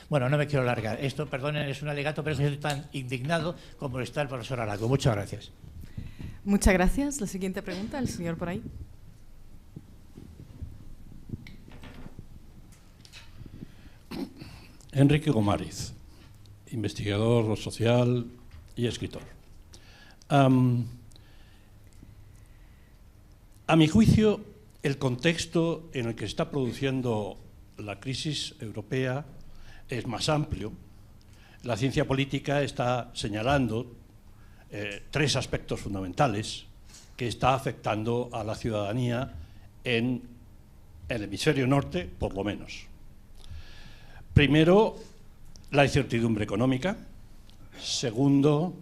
Bueno, no me quiero alargar. Esto, perdonen, es un alegato, pero estoy tan indignado como está el profesor Arango. Muchas gracias. Muchas gracias. La siguiente pregunta, el señor por ahí. Enrique Gomariz, investigador social y escritor. A mi juicio, el contexto en el que se está produciendo la crisis europea es más amplio. La ciencia política está señalando 3 aspectos fundamentales que está afectando a la ciudadanía en el hemisferio norte, por lo menos. Primero, la incertidumbre económica. Segundo,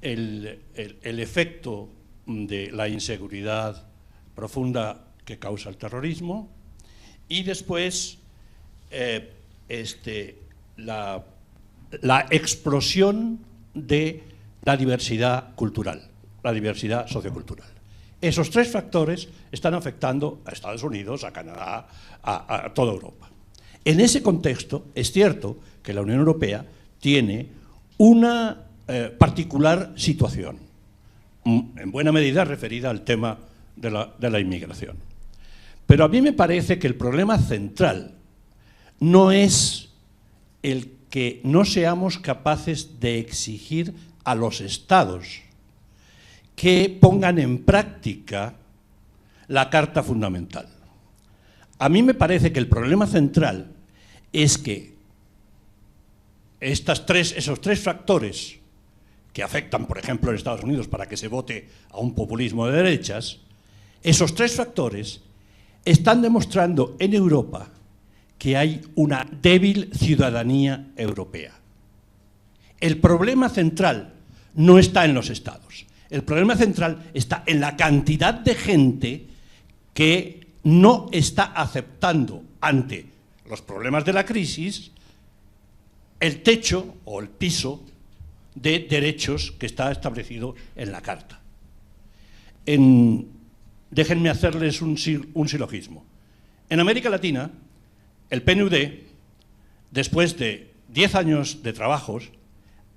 el efecto de la inseguridad profunda que causa el terrorismo, y después la explosión de la diversidad cultural, la diversidad sociocultural. Esos 3 factores están afectando a Estados Unidos, a Canadá, a toda Europa. En ese contexto es cierto que la Unión Europea tiene una particular situación, en buena medida referida al tema de la inmigración. Pero a mí me parece que el problema central no es el que no seamos capaces de exigir a los Estados que pongan en práctica la Carta Fundamental. A mí me parece que el problema central es que esos tres factores que afectan, por ejemplo, en Estados Unidos para que se vote a un populismo de derechas, esos tres factores están demostrando en Europa que hay una débil ciudadanía europea. El problema central no está en los Estados. El problema central está en la cantidad de gente que no está aceptando ante los problemas de la crisis el techo o el piso de derechos que está establecido en la Carta. Déjenme hacerles un silogismo. En América Latina, el PNUD, después de 10 años de trabajos,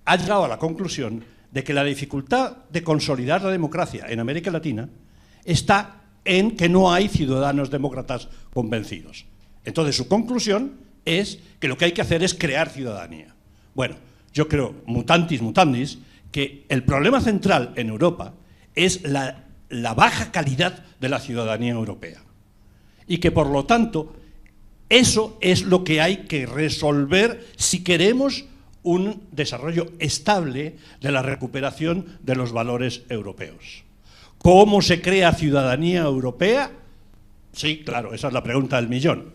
ha llegado a la conclusión de que la dificultad de consolidar la democracia en América Latina está en que no hay ciudadanos demócratas convencidos. Entonces, su conclusión es que lo que hay que hacer es crear ciudadanía. Bueno, yo creo, mutatis mutandis, que el problema central en Europa es la baja calidad de la ciudadanía europea. Y que, por lo tanto, eso es lo que hay que resolver si queremos un desarrollo estable de la recuperación de los valores europeos. ¿Cómo se crea ciudadanía europea? Sí, claro, esa es la pregunta del millón.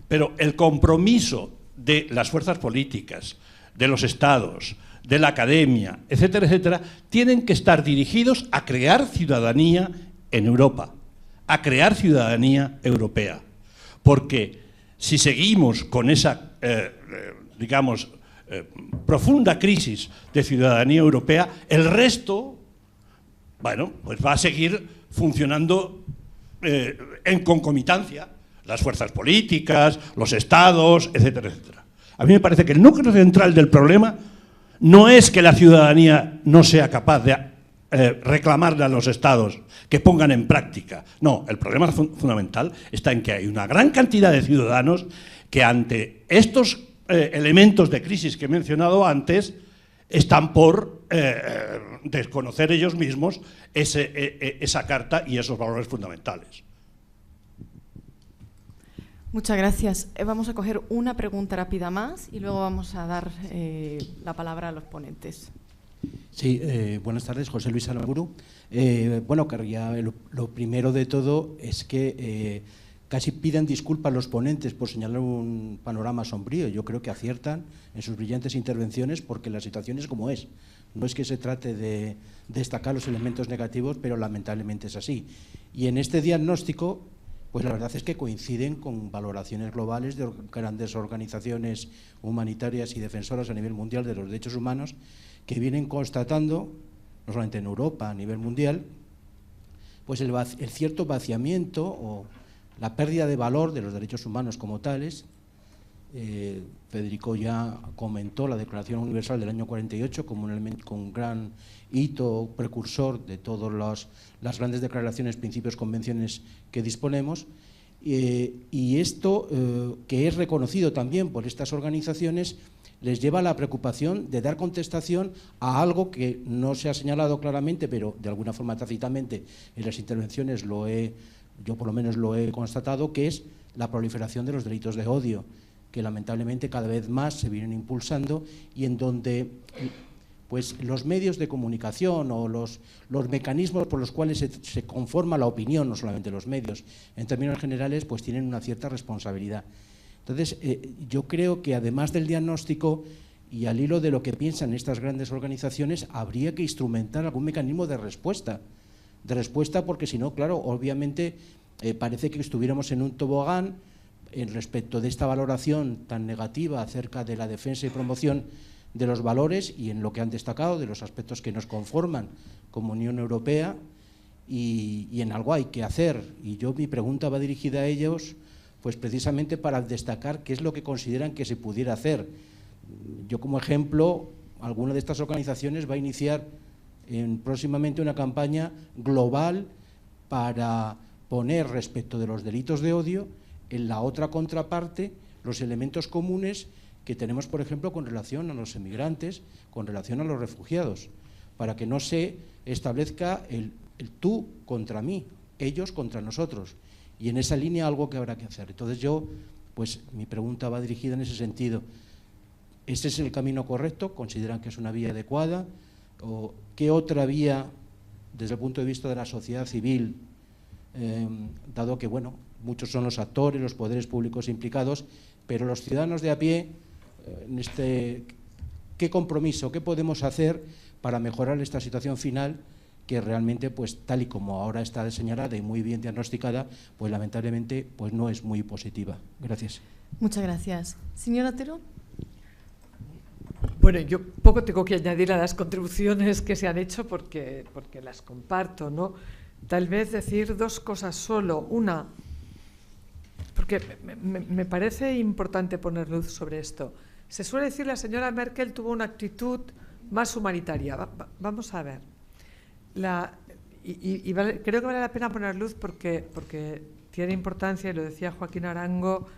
Pero el compromiso de las fuerzas políticas, de los estados, de la academia, etcétera, etcétera, tienen que estar dirigidos a crear ciudadanía en Europa, a crear ciudadanía europea. Porque si seguimos con esa, profunda crisis de ciudadanía europea, el resto, bueno, pues va a seguir funcionando en concomitancia, las fuerzas políticas, los estados, etcétera, etcétera. A mí me parece que el núcleo central del problema no es que la ciudadanía no sea capaz de reclamarle a los estados que pongan en práctica. No, el problema fundamental está en que hay una gran cantidad de ciudadanos que ante estos elementos de crisis que he mencionado antes están por desconocer ellos mismos esa carta y esos valores fundamentales. Muchas gracias. Vamos a coger una pregunta rápida más y luego vamos a dar la palabra a los ponentes. Sí, buenas tardes, José Luis Aramburu. Bueno, querría, lo primero de todo es que casi piden disculpas los ponentes por señalar un panorama sombrío. Yo creo que aciertan en sus brillantes intervenciones porque la situación es como es. No es que se trate de destacar los elementos negativos, pero lamentablemente es así. Y en este diagnóstico, pues la verdad es que coinciden con valoraciones globales de grandes organizaciones humanitarias y defensoras a nivel mundial de los derechos humanos que vienen constatando, no solamente en Europa, a nivel mundial, pues el cierto vaciamiento o la pérdida de valor de los derechos humanos como tales. Federico ya comentó la Declaración Universal del año 48 como un elemento, con un gran hito precursor de todas las grandes declaraciones, principios, convenciones que disponemos, y esto que es reconocido también por estas organizaciones les lleva a la preocupación de dar contestación a algo que no se ha señalado claramente, pero de alguna forma tácitamente en las intervenciones yo por lo menos lo he constatado, que es la proliferación de los delitos de odio, que lamentablemente cada vez más se vienen impulsando y en donde pues los medios de comunicación o los mecanismos por los cuales se conforma la opinión, no solamente los medios, en términos generales, pues tienen una cierta responsabilidad. Entonces, yo creo que además del diagnóstico y al hilo de lo que piensan estas grandes organizaciones, habría que instrumentar algún mecanismo de respuesta porque si no, claro, obviamente parece que estuviéramos en un tobogán respecto de esta valoración tan negativa acerca de la defensa y promoción de los valores y en lo que han destacado de los aspectos que nos conforman como Unión Europea y en algo hay que hacer. Y mi pregunta va dirigida a ellos, pues precisamente para destacar qué es lo que consideran que se pudiera hacer. Yo como ejemplo, alguna de estas organizaciones va a iniciar próximamente una campaña global para poner respecto de los delitos de odio en la otra contraparte los elementos comunes que tenemos, por ejemplo, con relación a los emigrantes, con relación a los refugiados, para que no se establezca el tú contra mí, ellos contra nosotros, Y en esa línea algo que habrá que hacer. Entonces yo, pues mi pregunta va dirigida en ese sentido. ¿Ese es el camino correcto? ¿Consideran que es una vía adecuada? ¿O qué otra vía, desde el punto de vista de la sociedad civil, dado que, bueno, muchos son los actores, los poderes públicos implicados, pero los ciudadanos de a pie, ¿qué compromiso, qué podemos hacer para mejorar esta situación final que realmente, pues tal y como ahora está señalada y muy bien diagnosticada, pues lamentablemente pues no es muy positiva? Gracias. Muchas gracias. Señora Otero. Bueno, yo poco tengo que añadir a las contribuciones que se han hecho porque las comparto, ¿no? Tal vez decir dos cosas solo. Una, porque me parece importante poner luz sobre esto. Se suele decir la señora Merkel tuvo una actitud más humanitaria. Vamos a ver. Creo que vale la pena poner luz porque tiene importancia, y lo decía Joaquín Arango,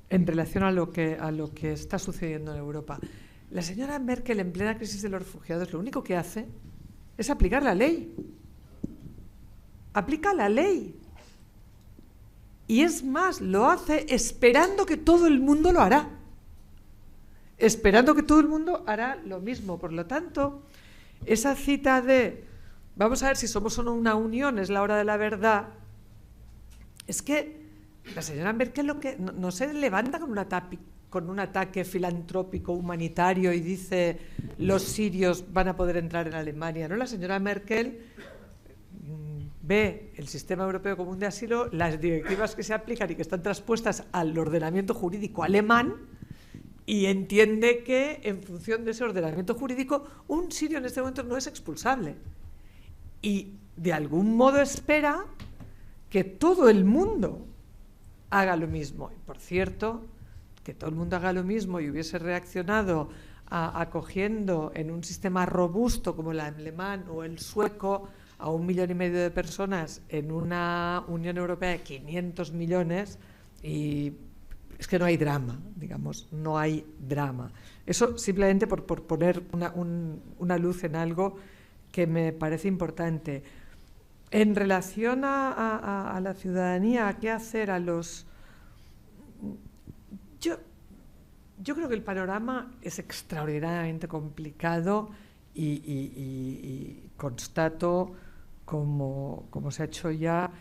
en relación a lo que está sucediendo en Europa. La señora Merkel, en plena crisis de los refugiados, lo único que hace es aplicar la ley. Aplica la ley. Y es más, lo hace esperando que todo el mundo lo hará. Esperando que todo el mundo hará lo mismo. Por lo tanto, esa cita de vamos a ver si somos o no una unión, es la hora de la verdad, es que la señora Merkel no se levanta con un ataque filantrópico humanitario y dice los sirios van a poder entrar en Alemania. No, la señora Merkel ve el sistema europeo común de asilo, las directivas que se aplican y que están transpuestas al ordenamiento jurídico alemán, y entiende que en función de ese ordenamiento jurídico un sirio en este momento no es expulsable. Y de algún modo espera que todo el mundo haga lo mismo. Y por cierto, que todo el mundo haga lo mismo y hubiese reaccionado acogiendo en un sistema robusto como el alemán o el sueco a 1,5 millones de personas en una Unión Europea de 500 millones, y es que no hay drama, digamos, no hay drama. Eso simplemente por poner una luz en algo que me parece importante. En relación a la ciudadanía, ¿a qué hacer a los...? Yo creo que el panorama es extraordinariamente complicado y constato, como se ha hecho ya,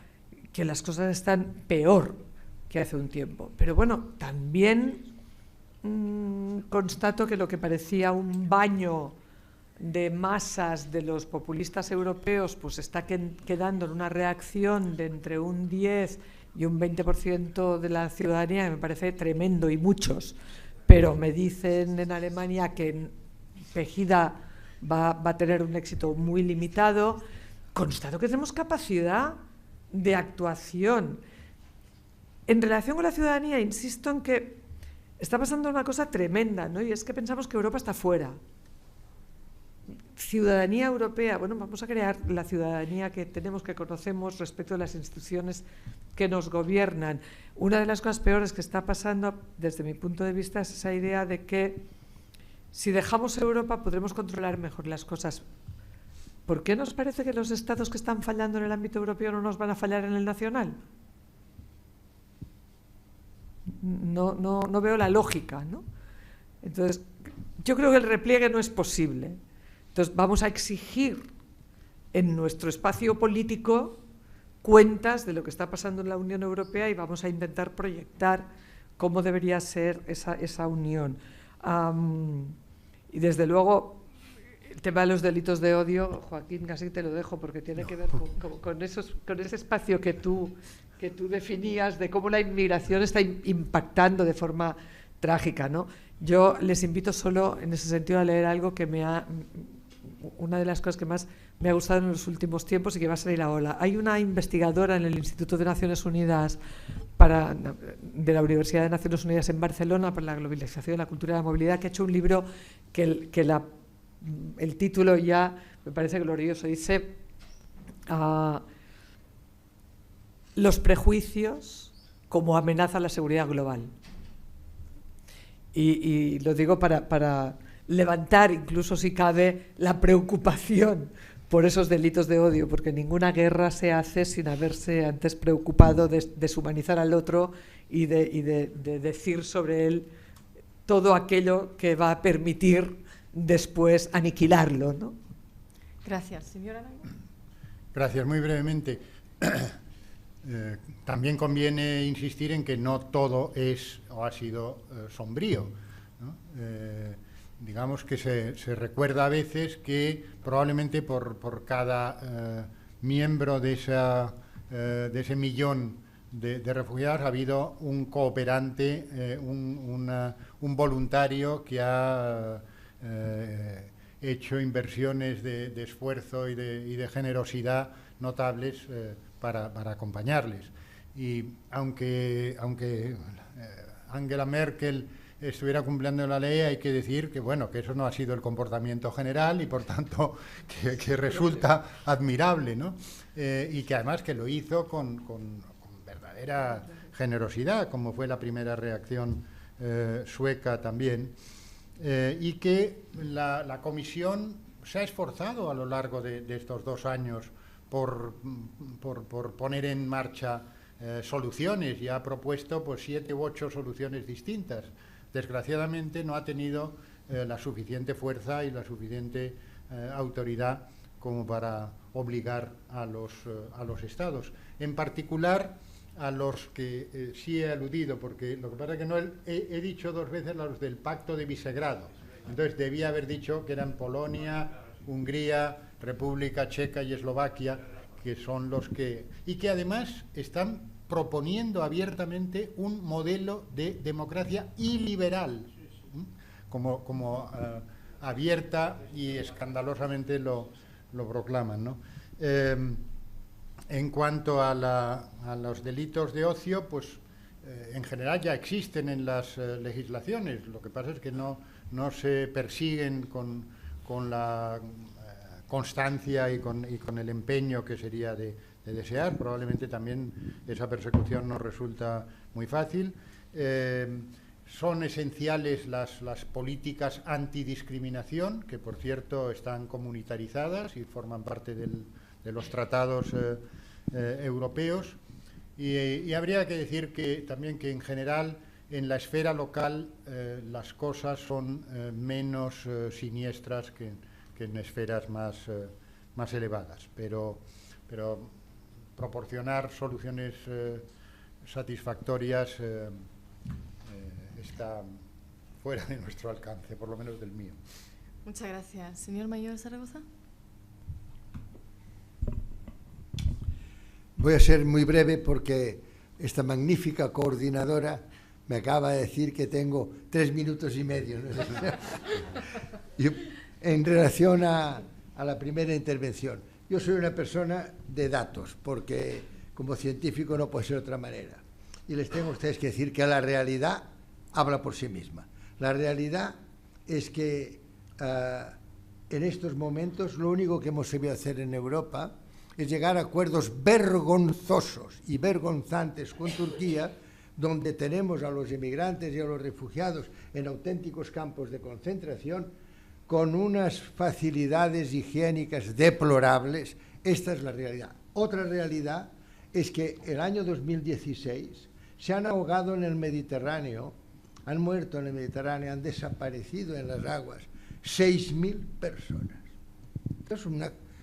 que las cosas están peor que hace un tiempo. Pero bueno, también constato que lo que parecía un baño de masas de los populistas europeos pues está quedando en una reacción de entre un 10 y un 20% de la ciudadanía, me parece tremendo, y muchos, pero me dicen en Alemania que Pegida va a tener un éxito muy limitado. Constato que tenemos capacidad de actuación. En relación con la ciudadanía, insisto en que está pasando una cosa tremenda, ¿no? Y es que pensamos que Europa está fuera. Ciudadanía europea, bueno, vamos a crear la ciudadanía que tenemos, que conocemos respecto a las instituciones que nos gobiernan. Una de las cosas peores que está pasando, desde mi punto de vista, es esa idea de que si dejamos Europa podremos controlar mejor las cosas. ¿Por qué nos parece que los estados que están fallando en el ámbito europeo no nos van a fallar en el nacional? No veo la lógica, ¿no? Entonces, yo creo que el repliegue no es posible. Entonces, vamos a exigir en nuestro espacio político cuentas de lo que está pasando en la Unión Europea y vamos a intentar proyectar cómo debería ser esa unión. Y desde luego, el tema de los delitos de odio, Joaquín, casi te lo dejo porque tiene que ver con ese espacio que tú definías de cómo la inmigración está impactando de forma trágica, ¿no? Yo les invito solo en ese sentido a leer algo que una de las cosas que más me ha gustado en los últimos tiempos y que va a salir ahora. Hay una investigadora en el Instituto de Naciones Unidas de la Universidad de Naciones Unidas en Barcelona para la globalización, la cultura y la movilidad, que ha hecho un libro que el título ya me parece glorioso. Dice los prejuicios como amenaza a la seguridad global. Y lo digo para levantar, incluso si cabe, la preocupación por esos delitos de odio, porque ninguna guerra se hace sin haberse antes preocupado de deshumanizar al otro y de decir sobre él todo aquello que va a permitir después aniquilarlo, ¿no? Gracias. Señora Arango. Gracias. Muy brevemente. También conviene insistir en que no todo es o ha sido sombrío, ¿no? Digamos que se recuerda a veces que probablemente por cada miembro de ese millón de refugiados ha habido un cooperante, un voluntario que ha hecho inversiones de esfuerzo y de generosidad notables para acompañarles. Y aunque Angela Merkel estuviera cumpliendo la ley, hay que decir que, bueno, que eso no ha sido el comportamiento general y, por tanto, que resulta admirable, ¿no? Y que además que lo hizo con verdadera generosidad, como fue la primera reacción sueca también, y que la Comisión se ha esforzado a lo largo de estos 2 años por poner en marcha soluciones, y ha propuesto pues 7 u 8 soluciones distintas. Desgraciadamente no ha tenido la suficiente fuerza y la suficiente autoridad como para obligar a los Estados, en particular a los que sí he aludido, porque lo que pasa es que no he dicho 2 veces los del Pacto de Visegrado. Entonces debía haber dicho que eran Polonia, Hungría, República Checa y Eslovaquia, que son los que... y que además están proponiendo abiertamente un modelo de democracia iliberal, como abierta y escandalosamente lo proclaman, ¿no? En cuanto a los delitos de ocio, pues en general ya existen en las legislaciones. Lo que pasa es que no se persiguen con la constancia y con el empeño que sería de desear. Probablemente también esa persecución no resulta muy fácil. Son esenciales las políticas antidiscriminación, que por cierto están comunitarizadas y forman parte de los tratados europeos. Y habría que decir que también que en general en la esfera local las cosas son menos siniestras que en esferas más elevadas, pero proporcionar soluciones satisfactorias está fuera de nuestro alcance, por lo menos del mío. Muchas gracias. Señor Mayor Zaragoza. Voy a ser muy breve porque esta magnífica coordinadora me acaba de decir que tengo 3 minutos y medio. ¿No? En relación a la primera intervención, yo soy una persona de datos, porque como científico no puede ser de otra manera. Y les tengo a ustedes que decir que la realidad habla por sí misma. La realidad es que en estos momentos lo único que hemos sabido hacer en Europa es llegar a acuerdos vergonzosos y vergonzantes con Turquía, donde tenemos a los inmigrantes y a los refugiados en auténticos campos de concentración, con unas facilidades higiénicas deplorables. Esta es la realidad. Otra realidad es que el año 2016 se han ahogado en el Mediterráneo, han muerto en el Mediterráneo, han desaparecido en las aguas 6.000 personas. Es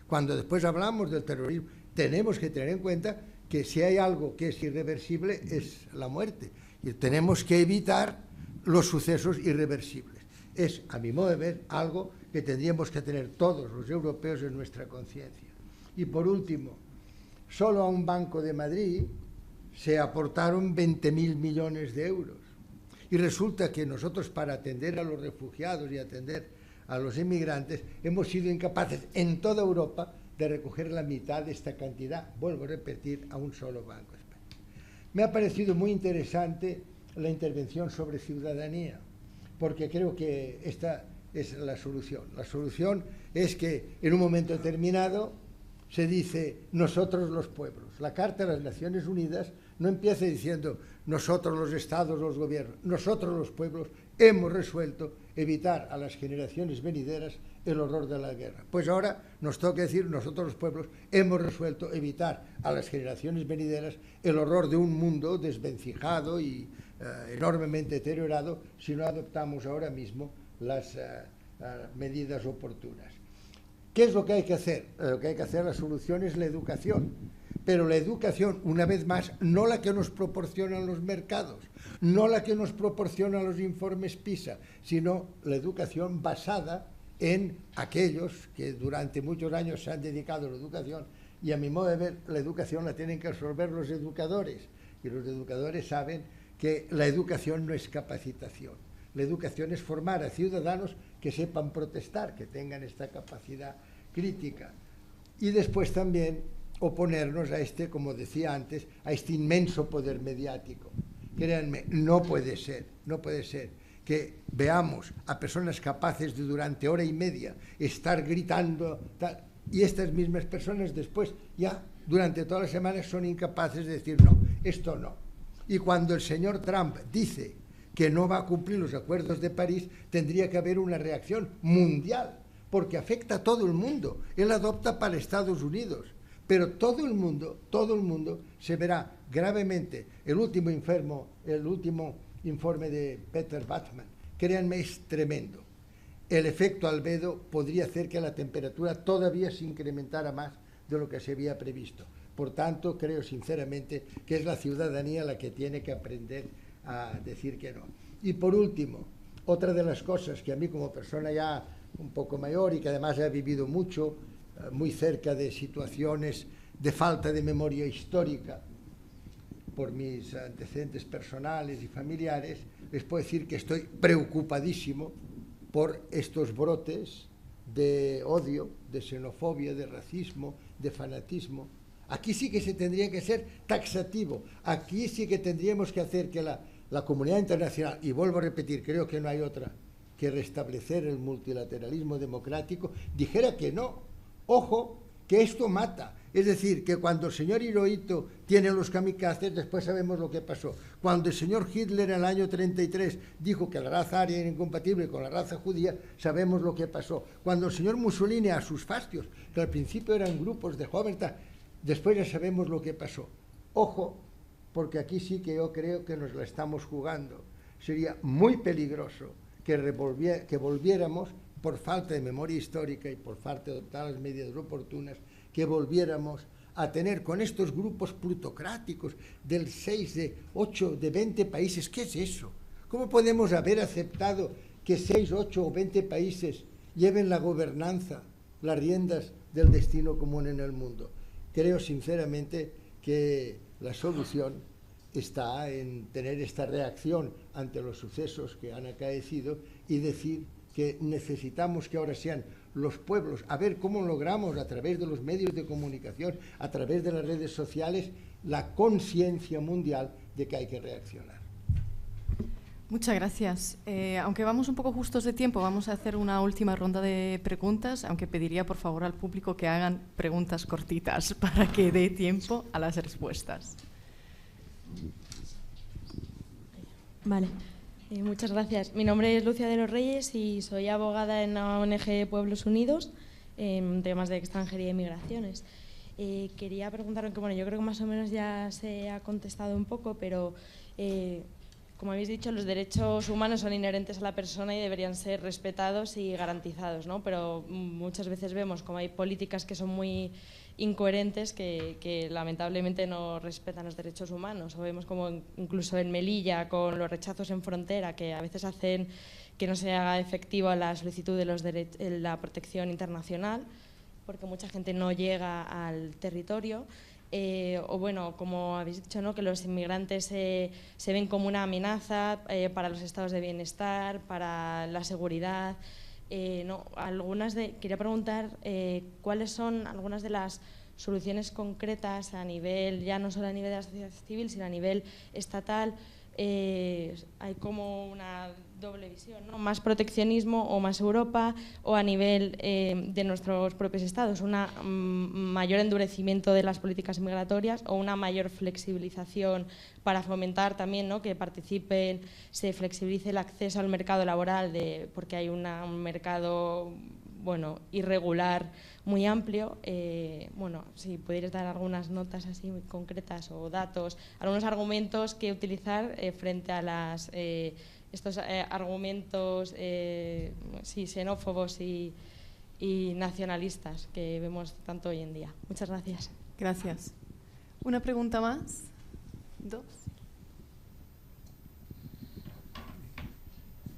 cuando después hablamos del terrorismo, tenemos que tener en cuenta que si hay algo que es irreversible es la muerte, y tenemos que evitar los sucesos irreversibles. Es, a mi modo de ver, algo que tendríamos que tener todos los europeos en nuestra conciencia. Y por último, solo a un Banco de Madrid se aportaron 20.000 millones de euros. Y resulta que nosotros, para atender a los refugiados y atender a los inmigrantes, hemos sido incapaces en toda Europa de recoger la mitad de esta cantidad, vuelvo a repetir, a un solo banco. Me ha parecido muy interesante la intervención sobre ciudadanía, porque creo que esta es la solución. La solución es que en un momento determinado se dice nosotros los pueblos. La Carta de las Naciones Unidas no empieza diciendo nosotros los estados, los gobiernos. Nosotros los pueblos hemos resuelto evitar a las generaciones venideras el horror de la guerra. Pues ahora nos toca decir, nosotros los pueblos hemos resuelto evitar a las generaciones venideras el horror de un mundo desvencijado y enormemente deteriorado si no adoptamos ahora mismo las medidas oportunas. ¿Qué es lo que hay que hacer? Lo que hay que hacer, la solución es la educación. Pero la educación, una vez más, no la que nos proporcionan los mercados, no la que nos proporcionan los informes PISA, sino la educación basada en aquellos que durante muchos años se han dedicado a la educación, y a mi modo de ver, la educación la tienen que absorber los educadores, y los educadores saben que la educación no es capacitación. La educación es formar a ciudadanos que sepan protestar, que tengan esta capacidad crítica. Y después también oponernos a este, como decía antes, a este inmenso poder mediático. Créanme, no puede ser que veamos a personas capaces de durante hora y media estar gritando tal, y estas mismas personas después ya durante todas las semanas son incapaces de decir no, esto no. Y cuando el señor Trump dice que no va a cumplir los acuerdos de París, tendría que haber una reacción mundial, porque afecta a todo el mundo. Él adopta para Estados Unidos, pero todo el mundo se verá gravemente. El último informe de Peter Batman, créanme, es tremendo. El efecto albedo podría hacer que la temperatura todavía se incrementara más de lo que se había previsto. Por tanto, creo sinceramente que es la ciudadanía la que tiene que aprender a decir que no. Y por último, otra de las cosas que a mí como persona ya un poco mayor y que además he vivido mucho, muy cerca de situaciones de falta de memoria histórica por mis antecedentes personales y familiares, les puedo decir que estoy preocupadísimo por estos brotes de odio, de xenofobia, de racismo, de fanatismo. Aquí sí que se tendría que ser taxativo, aquí sí que tendríamos que hacer que la comunidad internacional, y vuelvo a repetir, creo que no hay otra que restablecer el multilateralismo democrático, dijera que no. Ojo, que esto mata. Es decir, que cuando el señor Hirohito tiene los kamikazes, después sabemos lo que pasó. Cuando el señor Hitler en el año 33 dijo que la raza aria era incompatible con la raza judía, sabemos lo que pasó. Cuando el señor Mussolini a sus fastios, que al principio eran grupos de jóvenes, después ya sabemos lo que pasó. Ojo, porque aquí sí que yo creo que nos la estamos jugando. Sería muy peligroso que volviéramos, por falta de memoria histórica y por falta de adoptar las medidas oportunas, que volviéramos a tener con estos grupos plutocráticos del 6, de 8, de 20 países. ¿Qué es eso? ¿Cómo podemos haber aceptado que 6, 8 o 20 países lleven la gobernanza, las riendas del destino común en el mundo? Creo sinceramente que la solución está en tener esta reacción ante los sucesos que han acaecido y decir que necesitamos que ahora sean los pueblos, a ver cómo logramos a través de los medios de comunicación, a través de las redes sociales, la conciencia mundial de que hay que reaccionar. Muchas gracias. Aunque vamos un poco justos de tiempo, vamos a hacer una última ronda de preguntas, aunque pediría por favor al público que hagan preguntas cortitas para que dé tiempo a las respuestas. Vale. Muchas gracias. Mi nombre es Lucia de los Reyes y soy abogada en la ONG Pueblos Unidos en temas de extranjería y migraciones. Quería preguntaros que, bueno, yo creo que más o menos ya se ha contestado un poco, pero como habéis dicho, los derechos humanos son inherentes a la persona y deberían ser respetados y garantizados, ¿no? Pero muchas veces vemos como hay políticas que son muy incoherentes que lamentablemente no respetan los derechos humanos. O vemos como incluso en Melilla con los rechazos en frontera que a veces hacen que no se haga efectiva la solicitud de la protección internacional porque mucha gente no llega al territorio. O bueno, como habéis dicho, ¿no? Que los inmigrantes se ven como una amenaza para los estados de bienestar, para la seguridad. Quería preguntar cuáles son algunas de las soluciones concretas a nivel, ya no solo a nivel de la sociedad civil, sino a nivel estatal, hay como una doble visión, ¿no? Más proteccionismo o más Europa, o a nivel de nuestros propios estados, un mayor endurecimiento de las políticas migratorias o una mayor flexibilización para fomentar también, ¿no?, que participen, se flexibilice el acceso al mercado laboral, porque hay un mercado, bueno, irregular muy amplio. Bueno, si pudierais dar algunas notas así muy concretas o datos, algunos argumentos que utilizar frente a estos argumentos sí, xenófobos y nacionalistas que vemos tanto hoy en día. Muchas gracias. Gracias. ¿Una pregunta más? ¿Dos?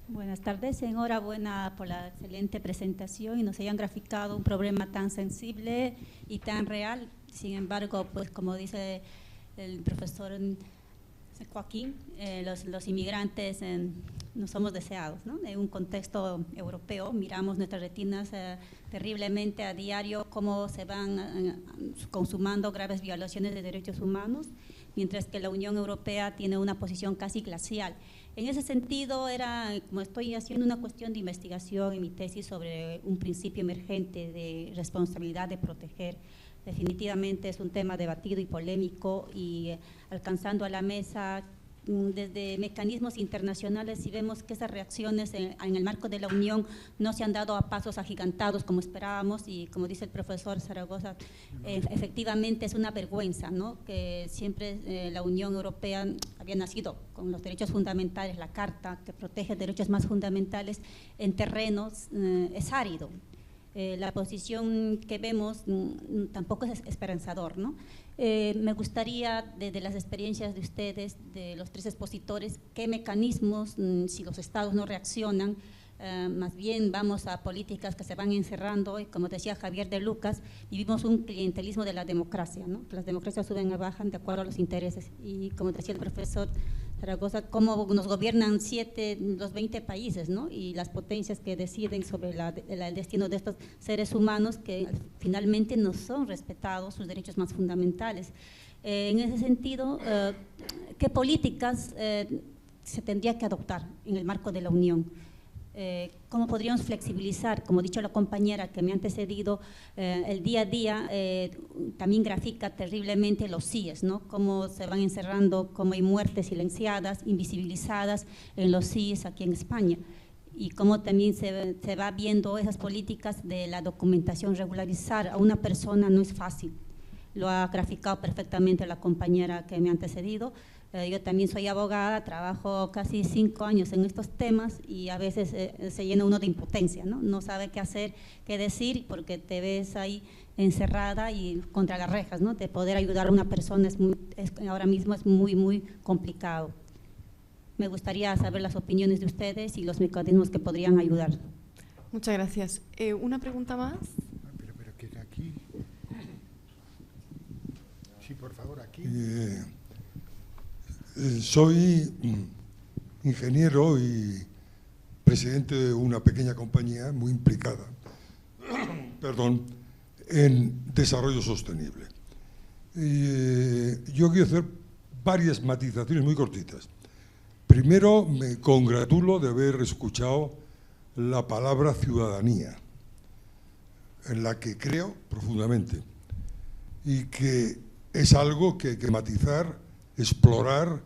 Buenas tardes, enhorabuena por la excelente presentación y nos hayan graficado un problema tan sensible y tan real. Sin embargo, pues como dice el profesor Joaquín, los inmigrantes no somos deseados, ¿no? En un contexto europeo miramos nuestras retinas terriblemente a diario cómo se van consumando graves violaciones de derechos humanos, mientras que la Unión Europea tiene una posición casi glacial. En ese sentido, como estoy haciendo una cuestión de investigación en mi tesis sobre un principio emergente de responsabilidad de proteger, definitivamente es un tema debatido y polémico, y alcanzando a la mesa desde mecanismos internacionales, y vemos que esas reacciones en el marco de la Unión no se han dado a pasos agigantados como esperábamos, y como dice el profesor Zaragoza, efectivamente es una vergüenza, ¿no?, que siempre la Unión Europea había nacido con los derechos fundamentales, la Carta que protege derechos más fundamentales en terrenos, es árido. La posición que vemos tampoco es esperanzador, ¿no? Me gustaría, desde las experiencias de ustedes, de los tres expositores, qué mecanismos, si los estados no reaccionan, más bien vamos a políticas que se van encerrando, y como decía Javier de Lucas, vivimos un clientelismo de la democracia, ¿no? Las democracias suben y bajan de acuerdo a los intereses, y como decía el profesor Zaragoza, cómo nos gobiernan los 20 países, ¿no?, y las potencias que deciden sobre el destino de estos seres humanos que finalmente no son respetados sus derechos más fundamentales. En ese sentido, ¿qué políticas se tendría que adoptar en el marco de la Unión? ¿Cómo podríamos flexibilizar? Como ha dicho la compañera que me ha antecedido, el día a día también grafica terriblemente los CIES, ¿no? Cómo se van encerrando, cómo hay muertes silenciadas, invisibilizadas en los CIES aquí en España, y cómo también se va viendo esas políticas de la documentación. Regularizar a una persona no es fácil, lo ha graficado perfectamente la compañera que me ha antecedido. Yo también soy abogada, trabajo casi 5 años en estos temas, y a veces se llena uno de impotencia, ¿no? No sabe qué hacer, qué decir, porque te ves ahí encerrada y contra las rejas, ¿no? De poder ayudar a una persona ahora mismo es muy, muy complicado. Me gustaría saber las opiniones de ustedes y los mecanismos que podrían ayudar. Muchas gracias. ¿Una pregunta más? Pero que aquí… Sí, por favor, aquí. Soy ingeniero y presidente de una pequeña compañía muy implicada en desarrollo sostenible. Yo quiero hacer varias matizaciones muy cortitas. Primero, me congratulo de haber escuchado la palabra ciudadanía, en la que creo profundamente, y que es algo que hay que matizar, explorar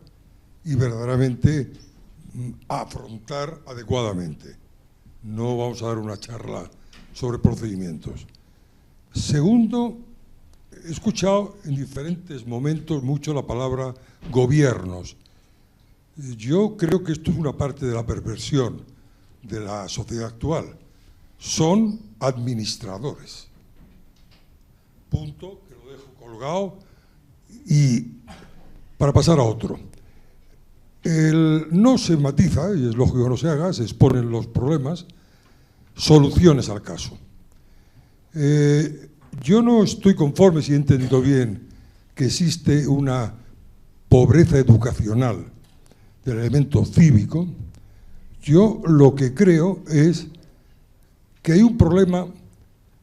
y verdaderamente afrontar adecuadamente. No vamos a dar una charla sobre procedimientos. Segundo, he escuchado en diferentes momentos mucho la palabra gobiernos. Yo creo que esto es una parte de la perversión de la sociedad actual. Son administradores. Punto, que lo dejo colgado. Y para pasar a otro, no se matiza, y es lógico que no se haga, se exponen los problemas, soluciones al caso. Yo no estoy conforme, si he entendido bien, que existe una pobreza educacional del elemento cívico. Yo lo que creo es que hay un problema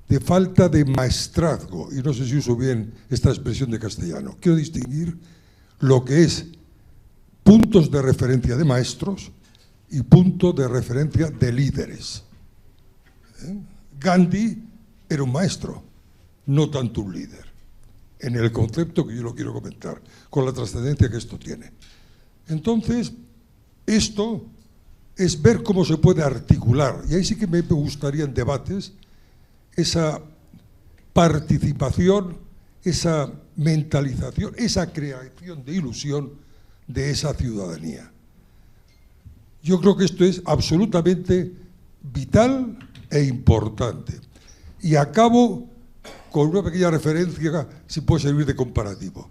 de falta de maestrazgo, y no sé si uso bien esta expresión de castellano. Quiero distinguir lo que es puntos de referencia de maestros y puntos de referencia de líderes. Gandhi era un maestro, no tanto un líder, en el concepto que yo lo quiero comentar, con la trascendencia que esto tiene. Entonces, esto es ver cómo se puede articular, y ahí sí que me gustaría en debates, esa participación, esa mentalización, esa creación de ilusión de esa ciudadanía. Yo creo que esto es absolutamente vital e importante. Y acabo con una pequeña referencia, si puede servir de comparativo.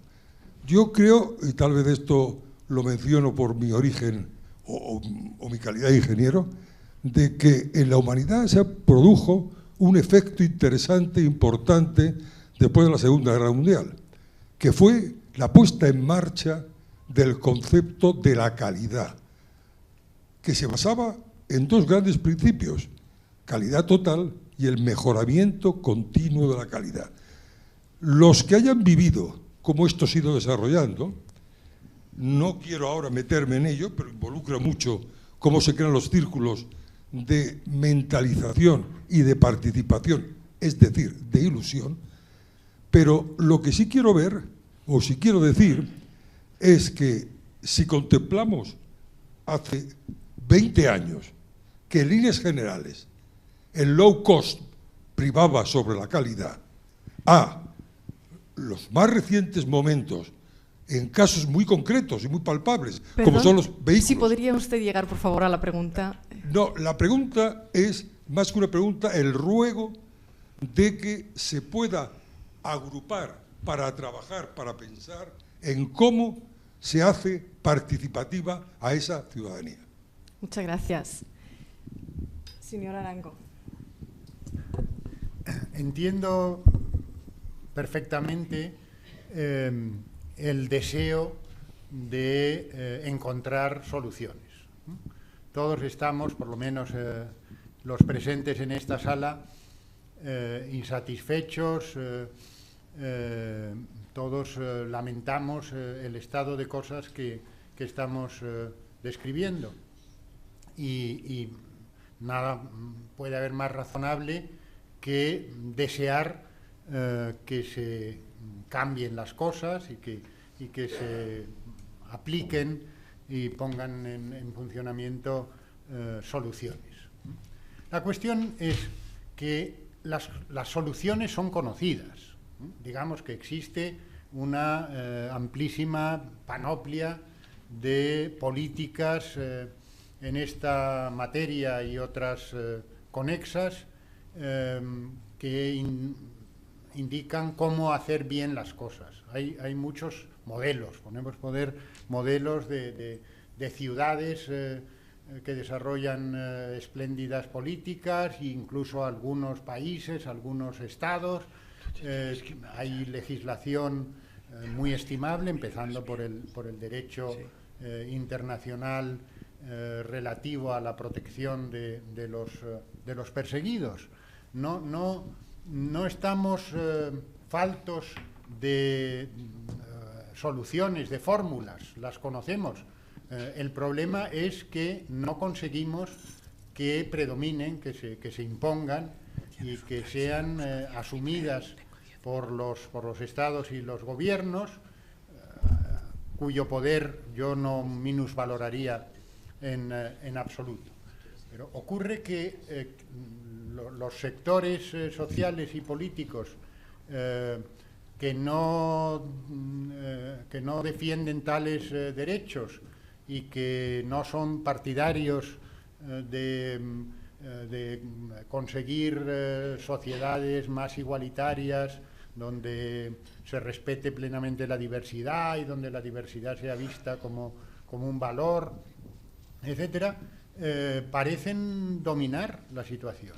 Yo creo, y tal vez esto lo menciono por mi origen o mi calidad de ingeniero, de que en la humanidad se produjo un efecto interesante e importante después de la Segunda Guerra Mundial, que fue la puesta en marcha del concepto de la calidad, que se basaba en dos grandes principios: calidad total y el mejoramiento continuo de la calidad. Los que hayan vivido cómo esto se ha ido desarrollando, no quiero ahora meterme en ello, pero involucra mucho cómo se crean los círculos de mentalización y de participación, es decir, de ilusión. Pero lo que sí quiero ver, o sí quiero decir, es que si contemplamos hace 20 años que en líneas generales el low cost privaba sobre la calidad, a los más recientes momentos, en casos muy concretos y muy palpables, Perdón, como son los vehículos. Si podría usted llegar, por favor, a la pregunta. No, la pregunta es, más que una pregunta, el ruego de que se pueda agrupar para trabajar, para pensar en cómo se hace participativa a esa ciudadanía. Muchas gracias. Señor Arango. Entiendo perfectamente el deseo de encontrar soluciones. Todos estamos, por lo menos los presentes en esta sala, insatisfechos, todos lamentamos el estado de cosas que estamos describiendo. Y nada puede haber más razonable que desear que se cambien las cosas y que se apliquen y pongan en funcionamiento soluciones. La cuestión es que las soluciones son conocidas. Digamos que existe una amplísima panoplia de políticas en esta materia y otras conexas que indican cómo hacer bien las cosas. Hay muchos modelos, modelos de ciudades que desarrollan espléndidas políticas, incluso algunos países, algunos estados. Hay legislación muy estimable, empezando por el derecho internacional relativo a la protección de los perseguidos. No estamos faltos de soluciones, de fórmulas, las conocemos. El problema es que no conseguimos que predominen, que se impongan y que sean asumidas por los estados y los gobiernos, cuyo poder yo no minusvaloraría en absoluto. Pero ocurre que los sectores sociales y políticos que no defienden tales derechos y que no son partidarios de conseguir sociedades más igualitarias, donde se respete plenamente la diversidad y donde la diversidad sea vista como un valor, etcétera, parecen dominar la situación.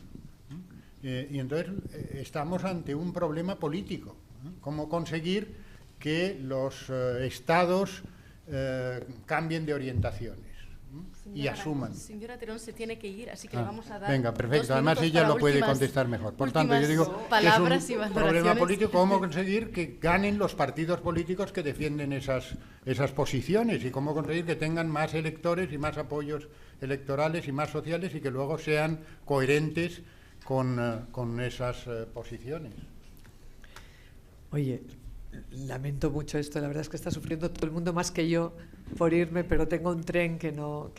Y entonces estamos ante un problema político. ¿Cómo conseguir que los estados cambien de orientaciones? y asuman. Señora Terón se tiene que ir, así que le vamos a dar. Venga, perfecto. Además ella lo puede contestar mejor. Por tanto, yo digo palabras que es un y problema político. ¿Cómo conseguir que ganen los partidos políticos que defienden esas posiciones y cómo conseguir que tengan más electores y más apoyos electorales y más sociales y que luego sean coherentes con esas posiciones? Oye, lamento mucho esto, la verdad es que está sufriendo todo el mundo más que yo por irme, pero tengo un tren que no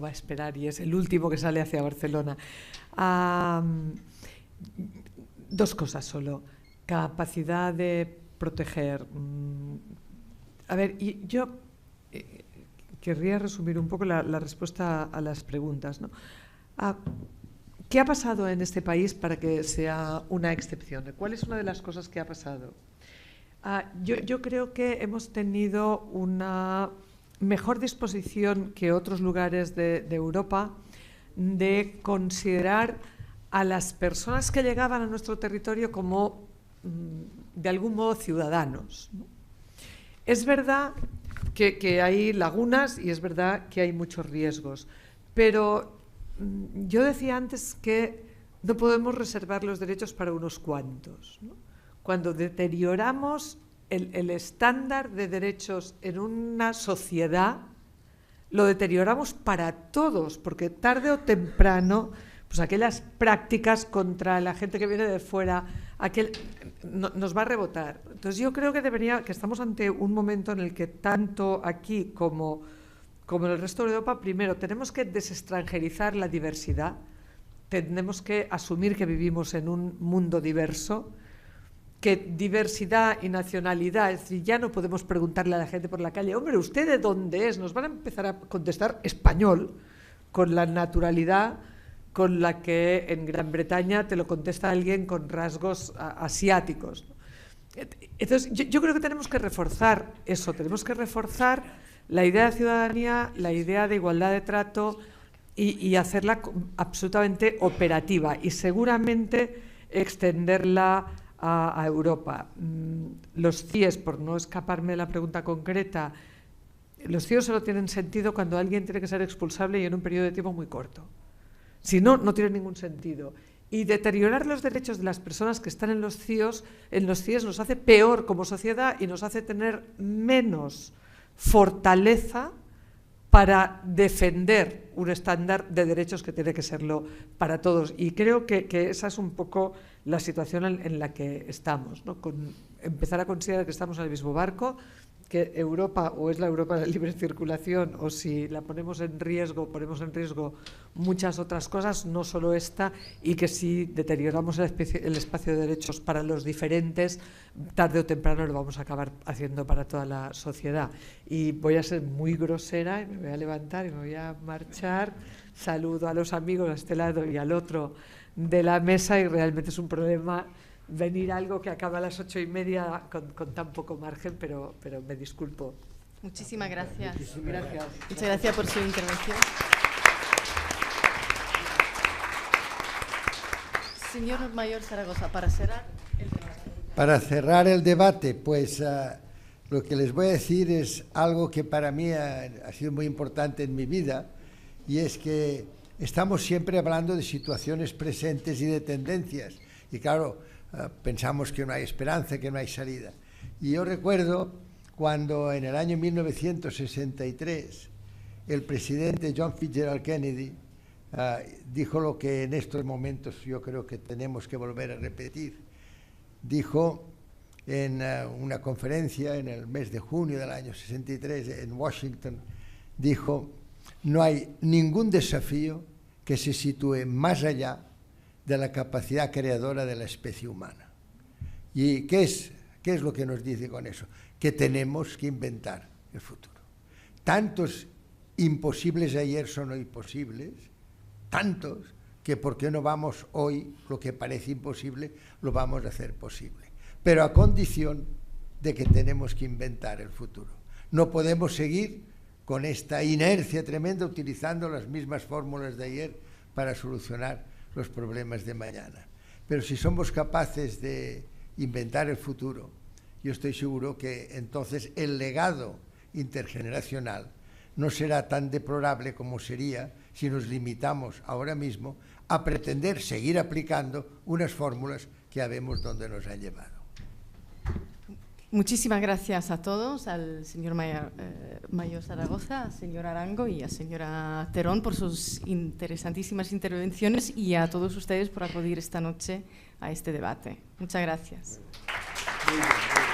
va a esperar y es el último que sale hacia Barcelona. Dos cosas solo. Capacidad de proteger. A ver, y yo querría resumir un poco la respuesta a las preguntas, ¿no? ¿Qué ha pasado en este país para que sea una excepción? ¿Cuál es una de las cosas que ha pasado? Yo creo que hemos tenido una mejor disposición que otros lugares de Europa de considerar a las personas que llegaban a nuestro territorio como, de algún modo, ciudadanos, ¿no? Es verdad que hay lagunas y es verdad que hay muchos riesgos, pero yo decía antes que no podemos reservar los derechos para unos cuantos, ¿no? Cuando deterioramos el estándar de derechos en una sociedad, lo deterioramos para todos, porque tarde o temprano, pues aquellas prácticas contra la gente que viene de fuera, nos va a rebotar. Entonces yo creo que estamos ante un momento en el que tanto aquí como en el resto de Europa, primero tenemos que desextranjerizar la diversidad, tenemos que asumir que vivimos en un mundo diverso, que diversidad y nacionalidad, es decir, ya no podemos preguntarle a la gente por la calle, hombre, ¿usted de dónde es? Nos van a empezar a contestar español, con la naturalidad con la que en Gran Bretaña te lo contesta alguien con rasgos asiáticos. Entonces, yo creo que tenemos que reforzar eso, tenemos que reforzar la idea de ciudadanía, la idea de igualdad de trato y hacerla absolutamente operativa y seguramente extenderla a Europa. Los CIEs, por no escaparme de la pregunta concreta, los CIEs solo tienen sentido cuando alguien tiene que ser expulsable y en un periodo de tiempo muy corto. Si no, no tiene ningún sentido. Y deteriorar los derechos de las personas que están en los CIEs nos hace peor como sociedad y nos hace tener menos fortaleza para defender un estándar de derechos que tiene que serlo para todos. Y creo que esa es un poco la situación en la que estamos, ¿no? Empezar a considerar que estamos en el mismo barco, que Europa o es la Europa de la libre circulación o si la ponemos en riesgo muchas otras cosas, no solo esta, y que si deterioramos el espacio de derechos para los diferentes, tarde o temprano lo vamos a acabar haciendo para toda la sociedad. Y voy a ser muy grosera y me voy a levantar y me voy a marchar. Saludo a los amigos a este lado y al otro de la mesa y realmente es un problema venir a algo que acaba a las 8:30 con tan poco margen, pero me disculpo. Muchísimas gracias. Gracias. Muchas gracias por su intervención. Señor Mayor Zaragoza, para cerrar el debate. Para cerrar el debate, pues lo que les voy a decir es algo que para mí ha sido muy importante en mi vida, y es que estamos siempre hablando de situaciones presentes y de tendencias. Y claro, pensamos que no hay esperanza, que no hay salida. Y yo recuerdo cuando en el año 1963 el presidente John Fitzgerald Kennedy dijo lo que en estos momentos yo creo que tenemos que volver a repetir. Dijo en una conferencia en el mes de junio del año 63 en Washington, dijo: no hay ningún desafío que se sitúe más allá de la capacidad creadora de la especie humana. ¿Y qué es lo que nos dice con eso? Que tenemos que inventar el futuro. Tantos imposibles ayer son hoy posibles, tantos que por qué no vamos hoy, lo que parece imposible, lo vamos a hacer posible. Pero a condición de que tenemos que inventar el futuro. No podemos seguir con esta inercia tremenda utilizando las mismas fórmulas de ayer para solucionar los problemas de mañana. Pero si somos capaces de inventar el futuro, yo estoy seguro que entonces el legado intergeneracional no será tan deplorable como sería si nos limitamos ahora mismo a pretender seguir aplicando unas fórmulas que ya vemos dónde nos han llevado. Muchísimas gracias a todos, al señor Mayor Zaragoza, al señor Arango y a señora Terón por sus interesantísimas intervenciones y a todos ustedes por acudir esta noche a este debate. Muchas gracias. Muy bien.